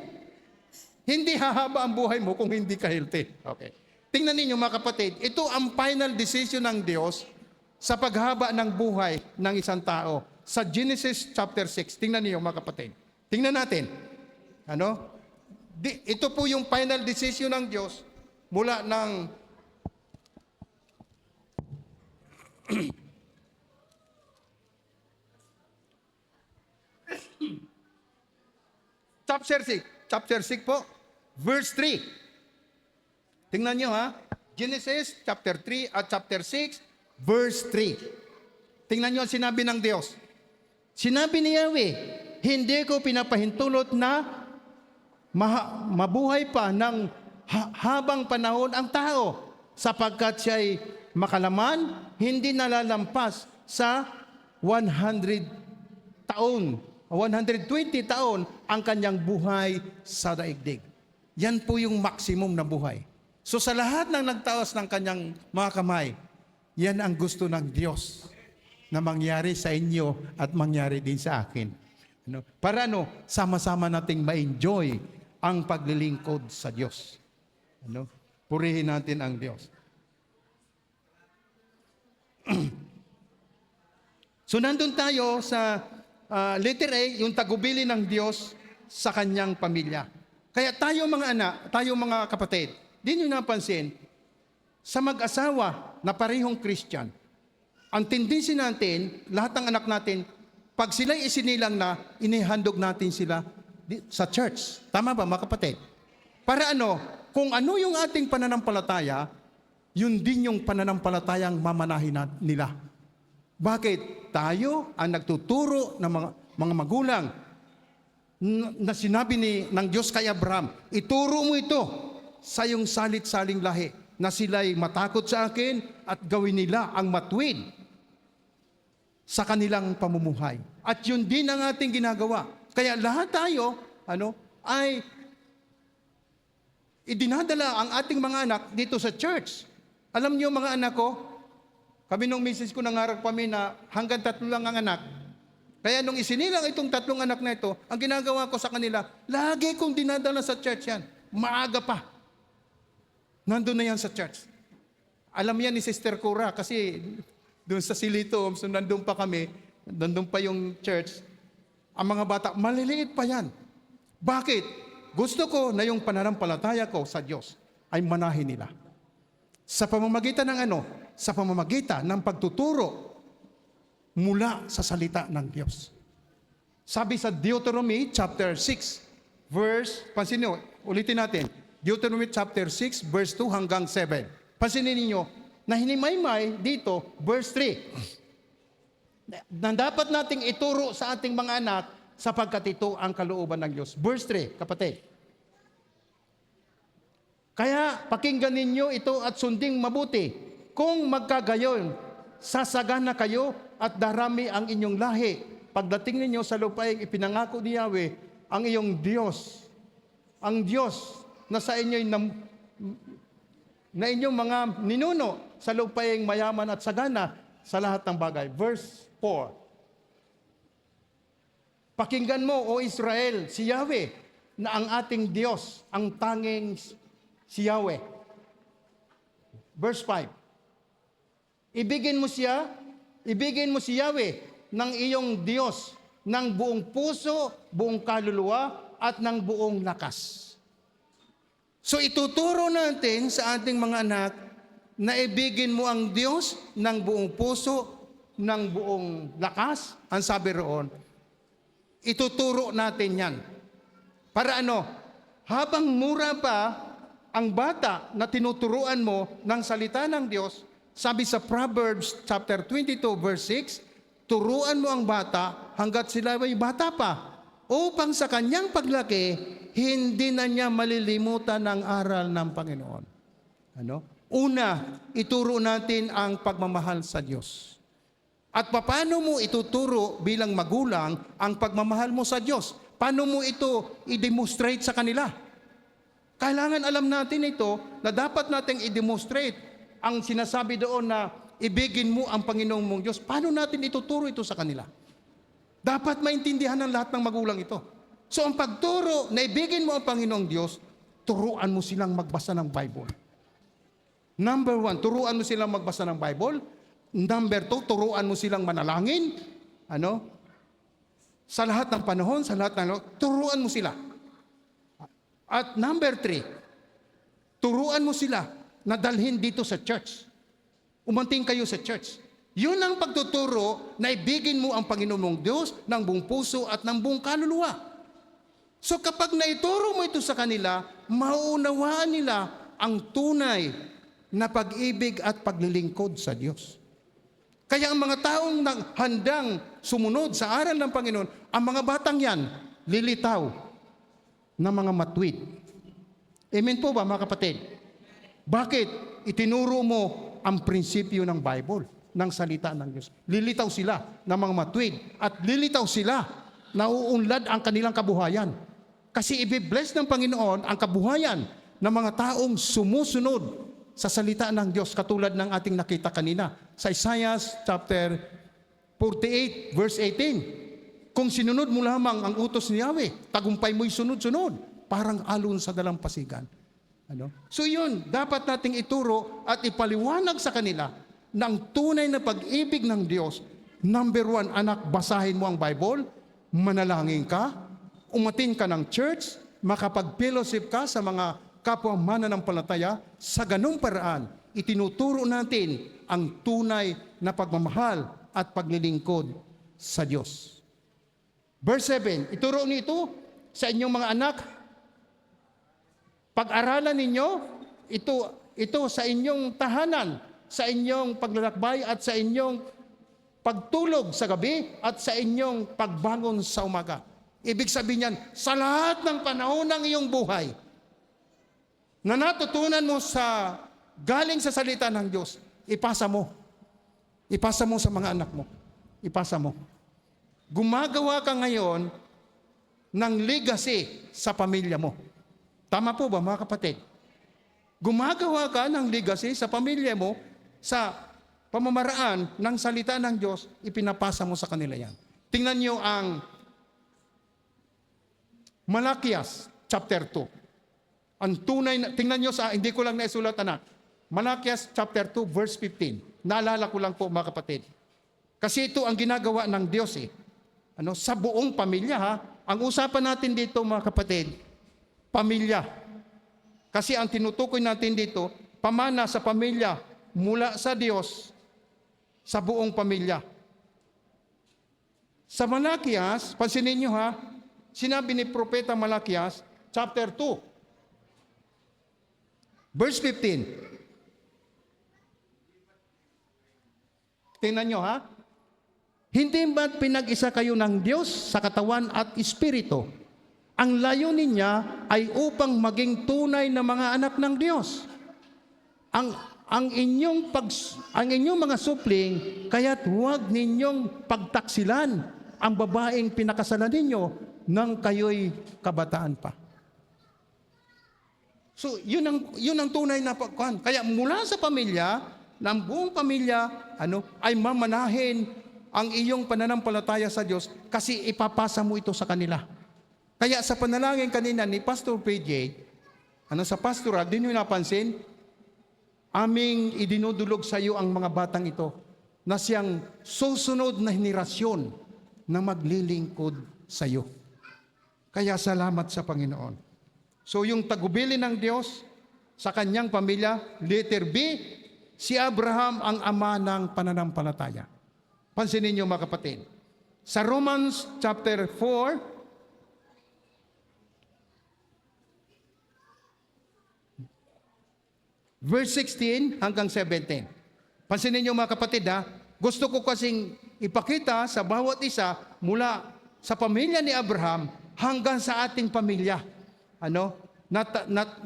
S2: Hindi hahaba ang buhay mo kung hindi ka healthy. Okay. Tingnan ninyo mga kapatid, ito ang final decision ng Diyos sa paghaba ng buhay ng isang tao. Sa Genesis chapter 6, tingnan niyo mga kapatid. Tingnan natin. Ano? Ito po yung final decision ng Diyos mula ng chapter 6 po, verse 3. Tingnan niyo Genesis chapter 3 at chapter 6, verse 3. Tingnan niyo ang sinabi ng Diyos. Sinabi ni Yahweh, hindi ko pinapahintulot na mabuhay pa ng habang panahon ang tao, sapagkat siya'y makalaman, hindi nalalampas sa 100 taon, 120 taon ang kanyang buhay sa daigdig. Yan po yung maximum na buhay. So sa lahat ng nagtaos ng kanyang mga kamay, yan ang gusto ng Diyos na mangyari sa inyo at mangyari din sa akin. Para sama-sama nating ma-enjoy ang paglilingkod sa Diyos. Purihin natin ang Diyos. So nandun tayo sa letter A, yung tagubili ng Diyos sa kanyang pamilya. Kaya tayo mga anak, tayo mga kapatid, di nyo napansin, sa mag-asawa na parehong Christian, ang tendency natin, lahat ng anak natin, pag sila'y isinilang na, inihandog natin sila sa church. Tama ba mga kapatid? Para kung ano yung ating pananampalataya, yun din yung pananampalatayang mamanahin nila. Bakit? Tayo ang nagtuturo ng mga magulang na sinabi ng Diyos kay Abraham, ituro mo ito sa iyong salit-saling lahi na sila'y matakot sa akin at gawin nila ang matuwid sa kanilang pamumuhay. At yun din ang ating ginagawa. Kaya lahat tayo, ay idinadala ang ating mga anak dito sa church. Alam niyo mga anak ko, kami nung misis ko nangarap kami na hanggang 3 lang ang anak. Kaya nung isinilang itong 3 anak na ito, ang ginagawa ko sa kanila, lagi kong dinadala sa church yan. Maaga pa. Nandun na yan sa church. Alam yan ni Sister Cora kasi doon sa Silito, so nandun pa kami, nandun pa yung church. Ang mga bata, maliliit pa yan. Bakit? Gusto ko na yung pananampalataya ko sa Diyos ay manahin nila. Sa pamamagitan ng sa pamamagitan ng pagtuturo mula sa salita ng Diyos. Sabi sa Deuteronomy chapter 6, pansin niyo, ulitin natin. Deuteronomy chapter 6, verse 2 hanggang 7. Pansinin niyo, na hinimaymay dito, verse 3. Na dapat nating ituro sa ating mga anak sapagkat ito ang kalooban ng Diyos. Verse 3, kapatid. Kaya pakinggan ninyo ito at sunding mabuti. Kung magkagayon, sasagana kayo at darami ang inyong lahi. Pagdating ninyo sa lupaing ipinangako ni Yahweh, ang iyong Diyos, ang Diyos na sa inyo'y na inyong mga ninuno sa lupaing mayaman at sagana sa lahat ng bagay. Verse 4. Pakinggan mo, O Israel, si Yahweh, na ang ating Diyos, ang tanging si Yahweh. Verse 5. Ibigin mo si Yahweh ng iyong Diyos ng buong puso, buong kaluluwa, at ng buong lakas. So ituturo natin sa ating mga anak na ibigin mo ang Diyos ng buong puso, ng buong lakas. Ang sabi roon, ituturo natin yan. Para habang mura pa ang bata na tinuturuan mo ng salita ng Diyos, sabi sa Proverbs chapter 22 verse 6, turuan mo ang bata hanggat sila ay bata pa, upang sa kanyang paglaki, hindi na niya malilimutan ang aral ng Panginoon. Una, ituro natin ang pagmamahal sa Diyos. At paano mo ituturo bilang magulang ang pagmamahal mo sa Diyos? Paano mo ito i-demonstrate sa kanila? Kailangan alam natin ito na dapat nating i-demonstrate ang sinasabi doon na ibigin mo ang Panginoong mong Diyos. Paano natin ituturo ito sa kanila? Dapat maintindihan ng lahat ng magulang ito. So ang pagturo na ibigin mo ang Panginoong Diyos, turuan mo silang magbasa ng Bible. Number 1, turuan mo silang magbasa ng Bible. Number 2, turuan mo silang manalangin. Sa lahat ng panahon, sa lahat ng turuan mo sila. At number 3, turuan mo sila na dalhin dito sa church. Umanting kayo sa church. Yun ang pagtuturo na ibigin mo ang Panginoon mong Diyos ng buong puso at ng buong kaluluwa. So kapag naituro mo ito sa kanila, mauunawaan nila ang tunay na pag-ibig at paglilingkod sa Diyos. Kaya ang mga taong handang sumunod sa aral ng Panginoon, ang mga batang yan, lilitaw na mga matuwid. Amen po ba mga kapatid? Bakit? Itinuro mo ang prinsipyo ng Bible, ng salita ng Diyos. Lilitaw sila ng mga matuwid at lilitaw sila na uunlad ang kanilang kabuhayan. Kasi i-bless ng Panginoon ang kabuhayan ng mga taong sumusunod sa salita ng Diyos katulad ng ating nakita kanina sa Isaiah chapter 48 verse 18. Kung sinunod mo lamang ang utos ni Yahweh, tagumpay mo'y sunod-sunod, parang alon sa dalampasigan. So yun, dapat nating ituro at ipaliwanag sa kanila ng tunay na pag-ibig ng Diyos. Number 1, anak, basahin mo ang Bible, manalangin ka, umatin ka ng church, makapag-fellowship ka sa mga kapwa mananampalataya. Sa ganung paraan, itinuturo natin ang tunay na pagmamahal at paglilingkod sa Diyos. Verse 7, ituro niyo ito sa inyong mga anak. Pag-aralan ninyo ito sa inyong tahanan, sa inyong paglalakbay at sa inyong pagtulog sa gabi at sa inyong pagbangon sa umaga. Ibig sabihin yan, sa lahat ng panahon ng iyong buhay, na natutunan mo galing sa salita ng Diyos, ipasa mo. Ipasa mo sa mga anak mo. Ipasa mo. Gumagawa ka ngayon ng legacy sa pamilya mo. Tama po ba mga kapatid? Gumagawa ka ng legacy sa pamilya mo sa pamamaraan ng salita ng Diyos, ipinapasa mo sa kanila yan. Tingnan nyo ang Malakias chapter 2. Ang tunay na, tingnan nyo hindi ko lang naisulat anak. Malakias chapter 2 verse 15. Naalala ko lang po mga kapatid. Kasi ito ang ginagawa ng Diyos sa buong pamilya ha. Ang usapan natin dito mga kapatid, pamilya. Kasi ang tinutukoy natin dito, pamana sa pamilya mula sa Diyos sa buong pamilya. Sa Malakias, pansinin nyo ha, sinabi ni Propeta Malakias, chapter 2, verse 15. Tingnan nyo ha, hindi ba't pinag-isa kayo ng Diyos sa katawan at espiritu? Ang layunin niya ay upang maging tunay na mga anak ng Diyos. Ang inyong mga supling, kaya't huwag ninyong pagtaksilan ang babaeng pinakasalan ninyo nang kayo'y kabataan pa. So, yun ang tunay na pagkuhan. Kaya mula sa pamilya, ng buong pamilya, ay mamanahin ang iyong pananampalataya sa Diyos kasi ipapasa mo ito sa kanila. Kaya sa panalangin kanina ni Pastor PJ, sa pastoral, di nyo napansin, aming idinudulog sa iyo ang mga batang ito na siyang susunod na henerasyon na maglilingkod sa iyo. Kaya salamat sa Panginoon. So yung tagubilin ng Diyos sa kanyang pamilya, letter B, si Abraham ang ama ng pananampalataya. Pansinin niyo mga kapatid. Sa Romans chapter 4, verse 16 hanggang 17. Pansinin niyo mga kapatid ha, gusto ko kasing ipakita sa bawat isa mula sa pamilya ni Abraham hanggang sa ating pamilya.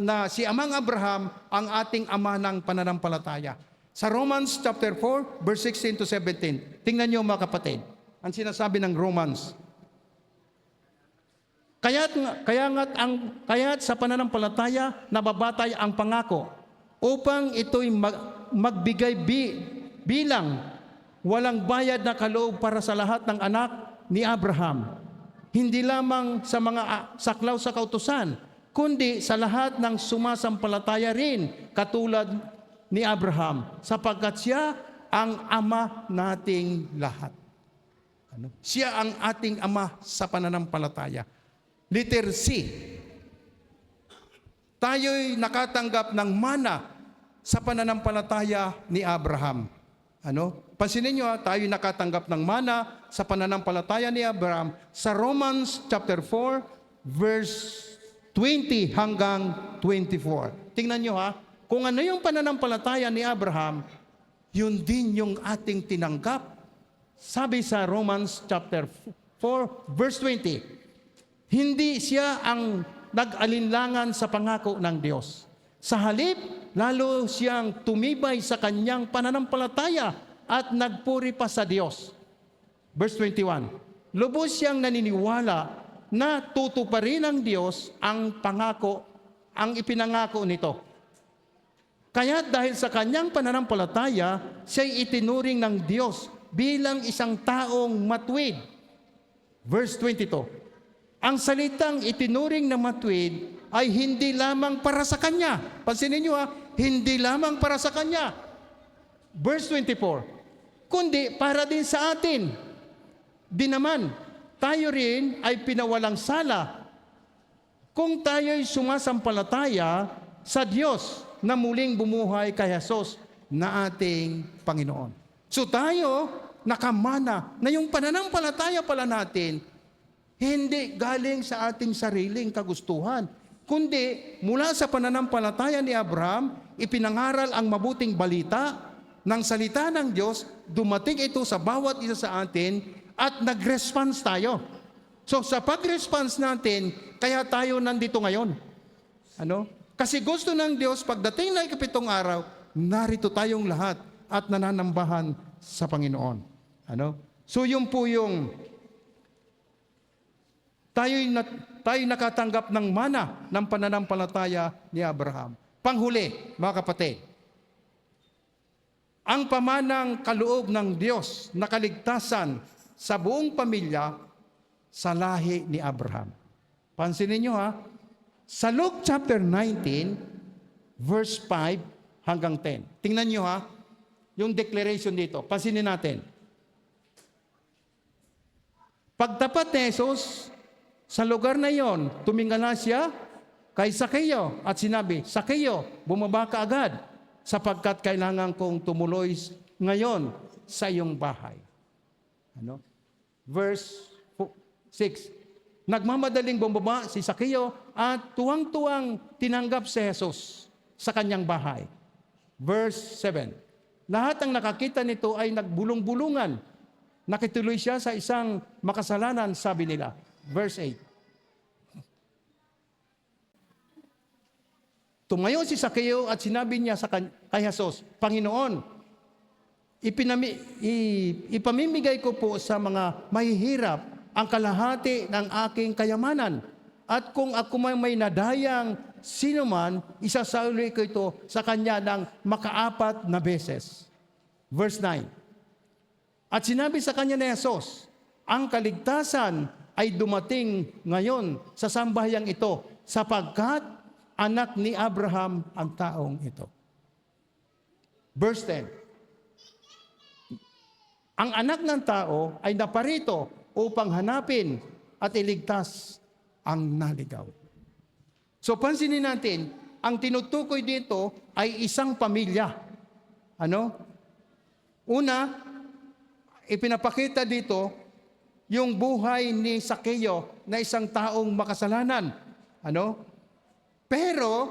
S2: Na si Amang Abraham ang ating ama ng pananampalataya. Sa Romans chapter 4, verse 16 to 17. Tingnan niyo mga kapatid, ang sinasabi ng Romans.
S3: Kaya't sa pananampalataya nababatay ang pangako upang ito'y magbigay bilang walang bayad na kaloob para sa lahat ng anak ni Abraham. Hindi lamang sa mga saklaw sa kautusan, kundi sa lahat ng sumasampalataya rin katulad ni Abraham, sapagkat siya ang ama nating lahat. Siya ang ating ama sa pananampalataya. Letter C. Tayo'y nakatanggap ng mana sa pananampalataya ni Abraham. Pansinin nyo, tayo'y nakatanggap ng mana sa pananampalataya ni Abraham sa Romans chapter 4, verse 20 hanggang 24. Tingnan nyo kung ano yung pananampalataya ni Abraham, yun din yung ating tinanggap. Sabi sa Romans chapter 4, verse 20, hindi siya ang nag-alinlangan sa pangako ng Diyos. Sa halip, lalo siyang tumibay sa kanyang pananampalataya at nagpuri pa sa Diyos. Verse 21, lubos siyang naniniwala na tutuparin ng Diyos ang ipinangako nito. Kaya dahil sa kanyang pananampalataya, siya'y itinuring ng Diyos bilang isang taong matuwid. Verse 22, ang salitang itinuring na matuwid ay hindi lamang para sa Kanya. Pansinin nyo hindi lamang para sa Kanya. Verse 24, kundi para din sa atin. Di naman, tayo rin ay pinawalang sala kung tayo'y sumasampalataya sa Diyos na muling bumuhay kay Jesus na ating Panginoon. So tayo, nakamana na yung pananampalataya pala natin, hindi galing sa ating sariling kagustuhan, kundi mula sa pananampalataya ni Abraham, ipinangaral ang mabuting balita ng salita ng Diyos, dumating ito sa bawat isa sa atin at nag-response tayo. So sa pag-response natin, kaya tayo nandito ngayon. Kasi gusto ng Diyos, pagdating na ikapitong araw, narito tayong lahat at nananambahan sa Panginoon. So yun po yung tayo'y nakatanggap ng mana ng pananampalataya ni Abraham. Panghuli, mga kapatid, ang pamanang kaloob ng Diyos na kaligtasan sa buong pamilya sa lahi ni Abraham. Pansinin nyo sa Luke chapter 19, verse 5 hanggang 10. Tingnan nyo yung declaration dito. Pansinin natin. Pagtapat ni Jesus sa lugar na yon, tumingala siya kay Sakeo at sinabi, Sakeo, bumaba ka agad, sapagkat kailangan kong tumuloy ngayon sa iyong bahay. Verse 6, nagmamadaling bumaba si Sakeo at tuwang-tuwang tinanggap si Jesus sa kanyang bahay. Verse 7, lahat ng nakakita nito ay nagbulong-bulungan. Nakituloy siya sa isang makasalanan, sabi nila. Verse 8. Tumayo si Sakeo at sinabi niya kay Jesus, Panginoon, ipamimigay ko po sa mga mahihirap ang kalahati ng aking kayamanan. At kung ako may nadayang sinuman, isasauli ko ito sa kanya ng makaapat na beses. Verse 9. At sinabi sa kanya ni Jesus, ang kaligtasan ay dumating ngayon sa sambahyang ito sapagkat anak ni Abraham ang taong ito. Verse 10. Ang anak ng tao ay naparito upang hanapin at iligtas ang naligaw. So pansinin natin, ang tinutukoy dito ay isang pamilya. Una, ipinapakita dito yung buhay ni Sakeo na isang taong makasalanan. Pero,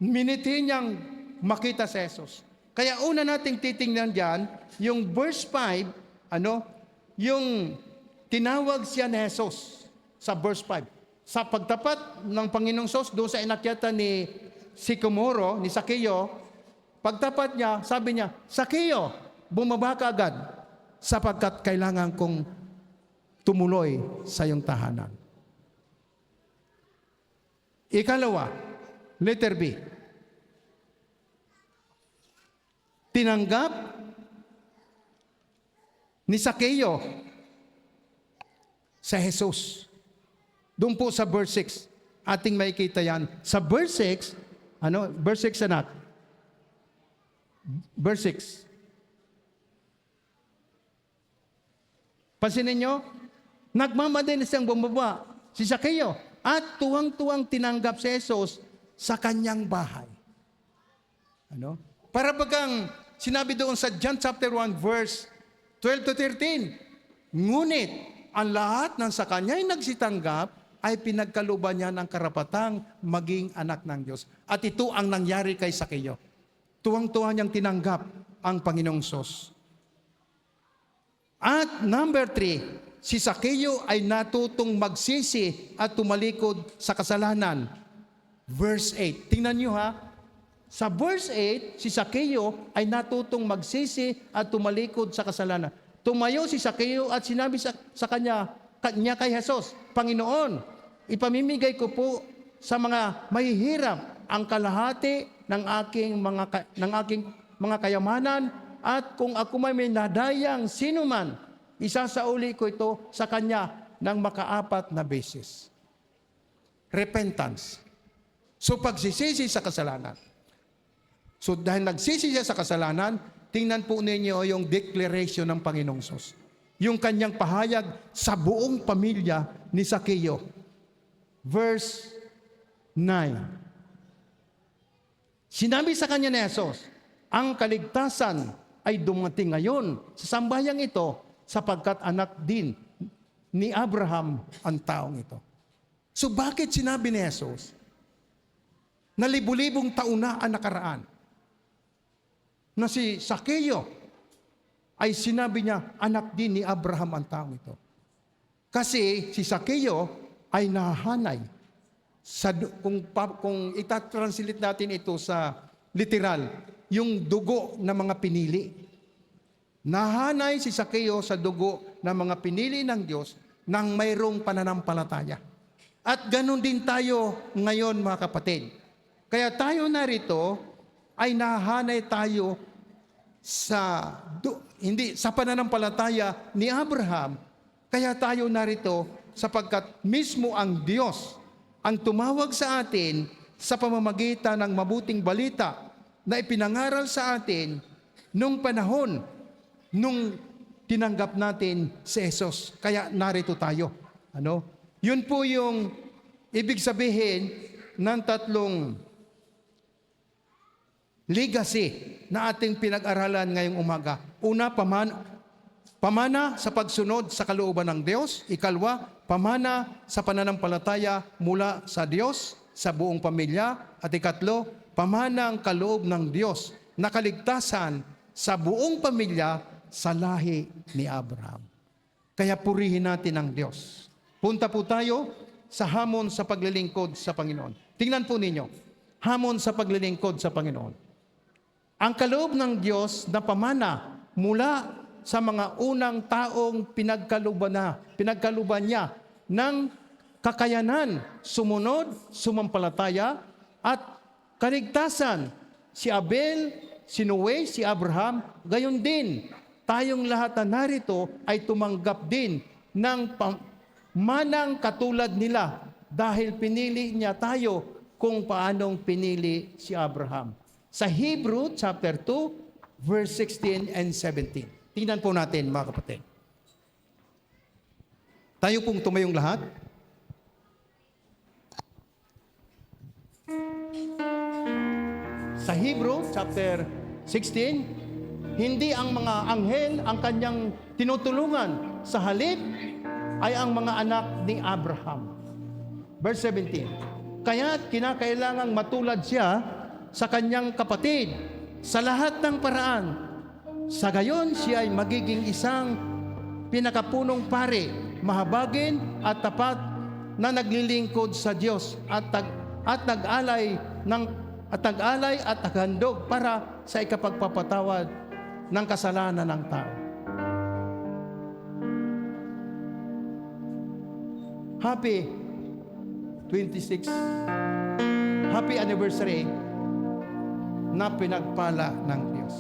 S3: miniti niyang makita si Jesus. Kaya una nating titingnan dyan, yung verse 5, yung tinawag siya ni Jesus sa verse 5. Sa pagtapat ng Panginoong Sos, doon sa inakyatan ni Sicomoro, ni Sakeo, pagtapat niya, sabi niya, Sakeo, bumaba ka agad, sapagkat kailangan kong tumuloy sa iyong tahanan. Ikalawa, letter B. Tinanggap ni Sakeo sa Jesus. Doon po sa verse 6, ating makikita yan. Sa verse 6, verse 6 anak. Verse 6. Pansinin nyo, nagmamadali siyang bumaba, si Sakeo, at tuwang-tuwang tinanggap si Jesus sa kanyang bahay. Para bagang sinabi doon sa John chapter 1 verse 12 to 13, ngunit ang lahat ng sa kanya'y nagsitanggap ay pinagkaluban niya ng karapatang maging anak ng Diyos. At ito ang nangyari kay Sakeo. Tuwang-tuwa niyang tinanggap ang Panginoong Sos. At number 3, si Sakeo ay natutong magsisi at tumalikod sa kasalanan. Verse 8. Tingnan niyo ha. Sa verse 8, si Sakeo ay natutong magsisi at tumalikod sa kasalanan. Tumayo si Sakeo at sinabi sa kanya kay Jesus, Panginoon, ipamimigay ko po sa mga mahihirap ang kalahati ng aking mga kayamanan, at kung ako may nadayang sino man, isasauli ko ito sa kanya ng makaapat na beses. Repentance. So pagsisisi sa kasalanan. So dahil nagsisi siya sa kasalanan, tingnan po ninyo yung declaration ng Panginoong Sos. Yung kanyang pahayag sa buong pamilya ni Sakeo. Verse 9. Sinabi sa kanya ni Jesus, ang kaligtasan ay dumating ngayon sa sambayang ito sapagkat anak din ni Abraham ang taong ito. So bakit sinabi ni Jesus na libu-libong taon na ang nakaraan na si Sakeo ay sinabi niya, anak din ni Abraham ang taong ito? Kasi si Sakeo ay nahanay. Kung itatranslate natin ito sa literal, yung dugo ng mga pinili. Nahanay si Sakeo sa dugo ng mga pinili ng Diyos nang mayroong pananampalataya. At ganun din tayo ngayon mga kapatid. Kaya tayo narito ay nahanay tayo hindi sa pananampalataya ni Abraham. Kaya tayo narito sapagkat mismo ang Diyos ang tumawag sa atin sa pamamagitan ng mabuting balita na ipinangaral sa atin nung panahon nung tinanggap natin si Jesus. Kaya narito tayo. Yun po yung ibig sabihin ng tatlong legacy na ating pinag-aralan ngayong umaga. Una, pamana sa pagsunod sa kalooban ng Diyos. Ikalwa, pamana sa pananampalataya mula sa Diyos sa buong pamilya. At ikatlo, pamana ang kaloob ng Diyos na kaligtasan sa buong pamilya sa lahi ni Abraham. Kaya purihin natin ang Diyos. Punta po tayo sa hamon sa paglilingkod sa Panginoon. Tingnan po ninyo, hamon sa paglilingkod sa Panginoon. Ang kaloob ng Diyos na pamana mula sa mga unang taong pinagkaluban niya ng kakayanan, sumunod, sumampalataya, at kaligtasan. Si Abel, si Noe, si Abraham, gayon din. Tayong lahat na narito ay tumanggap din ng manang katulad nila dahil pinili niya tayo kung paanong pinili si Abraham. Sa Hebrew chapter 2, verse 16 and 17. Tingnan po natin mga kapatid. Tayo pong tumayong lahat. Sa Hebrew chapter 16, hindi ang mga anghel ang kanyang tinutulungan. Sa halip ay ang mga anak ni Abraham. Verse 17. Kaya't kinakailangang matulad siya sa kanyang kapatid sa lahat ng paraan. Sa gayon, siya ay magiging isang pinakapunong pare, mahabagin at tapat na naglilingkod sa Diyos at nag-alay at naghandog para sa ikapagpapatawad ng kasalanan ng tao. Happy 26 happy anniversary na pinagpala ng Diyos.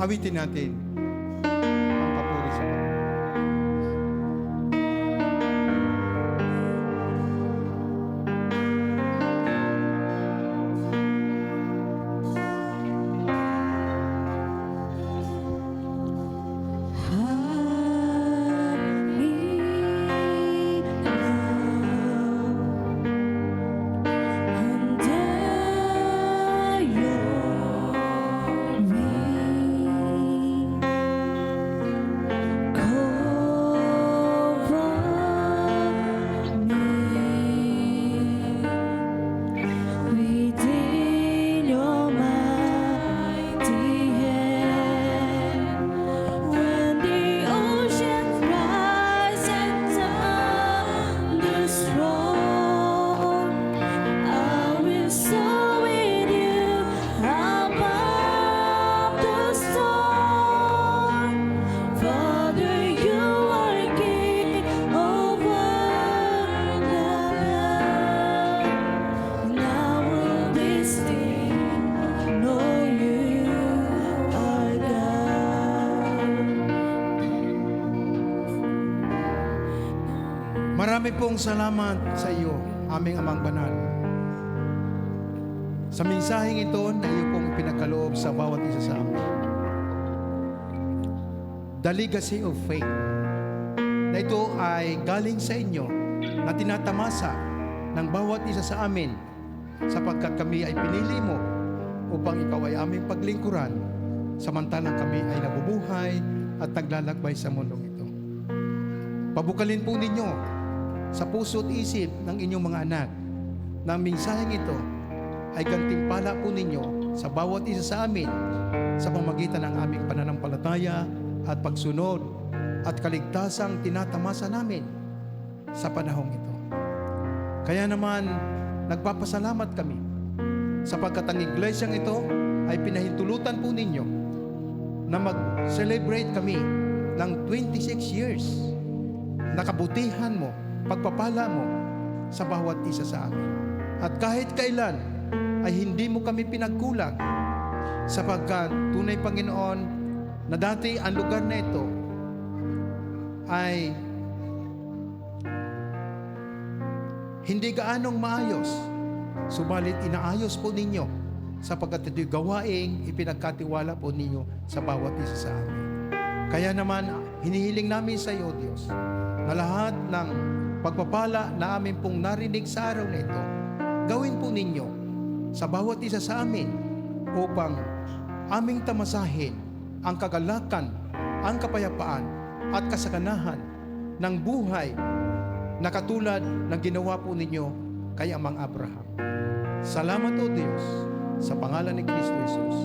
S2: Awitin natin ang papuri sa Panginoon.
S4: Within your mighty hand, when the ocean rise and thunders roar, I will soar with you above the storm. Father, you are King over the land. Now will this thing know you are God.
S2: Marami pong salamat sa iyo, aming Amang Banal. Sa mensaheng ito na iyo pong pinagkaloob sa bawat isa sa amin. The legacy of faith na ito ay galing sa inyo na tinatamasa ng bawat isa sa amin sapagkat kami ay pinili mo upang ikaw ay aming paglingkuran samantalang kami ay nabubuhay at naglalakbay sa mundong ito. Pabukalin po ninyo sa puso at isip ng inyong mga anak na ang mensaheng ito ay gantimpala po ninyo sa bawat isa sa amin sa pamamagitan ng aming pananampalataya at pagsunod at kaligtasang tinatamasa namin sa panahong ito. Kaya naman, nagpapasalamat kami sapagkat ang iglesyang ito ay pinahintulutan po ninyo na mag-celebrate kami ng 26 years na kabutihan mo, pagpapala mo sa bawat isa sa amin. At kahit kailan ay hindi mo kami pinagkulang sapagkat tunay Panginoon na dati ang lugar na ito ay hindi gaanong maayos, subalit inaayos po ninyo sapagkat ito'y gawaing ipinagkatiwala po ninyo sa bawat isa sa amin. Kaya naman, hinihiling namin sa iyo, Diyos, na lahat ng pagpapala na amin pong narinig sa araw na ito, gawin po ninyo sa bawat isa sa amin upang aming tamasahin ang kagalakan, ang kapayapaan at kasaganahan ng buhay na katulad ng ginawa po ninyo kay Amang Abraham. Salamat o Diyos sa pangalan ni Kristo Jesus.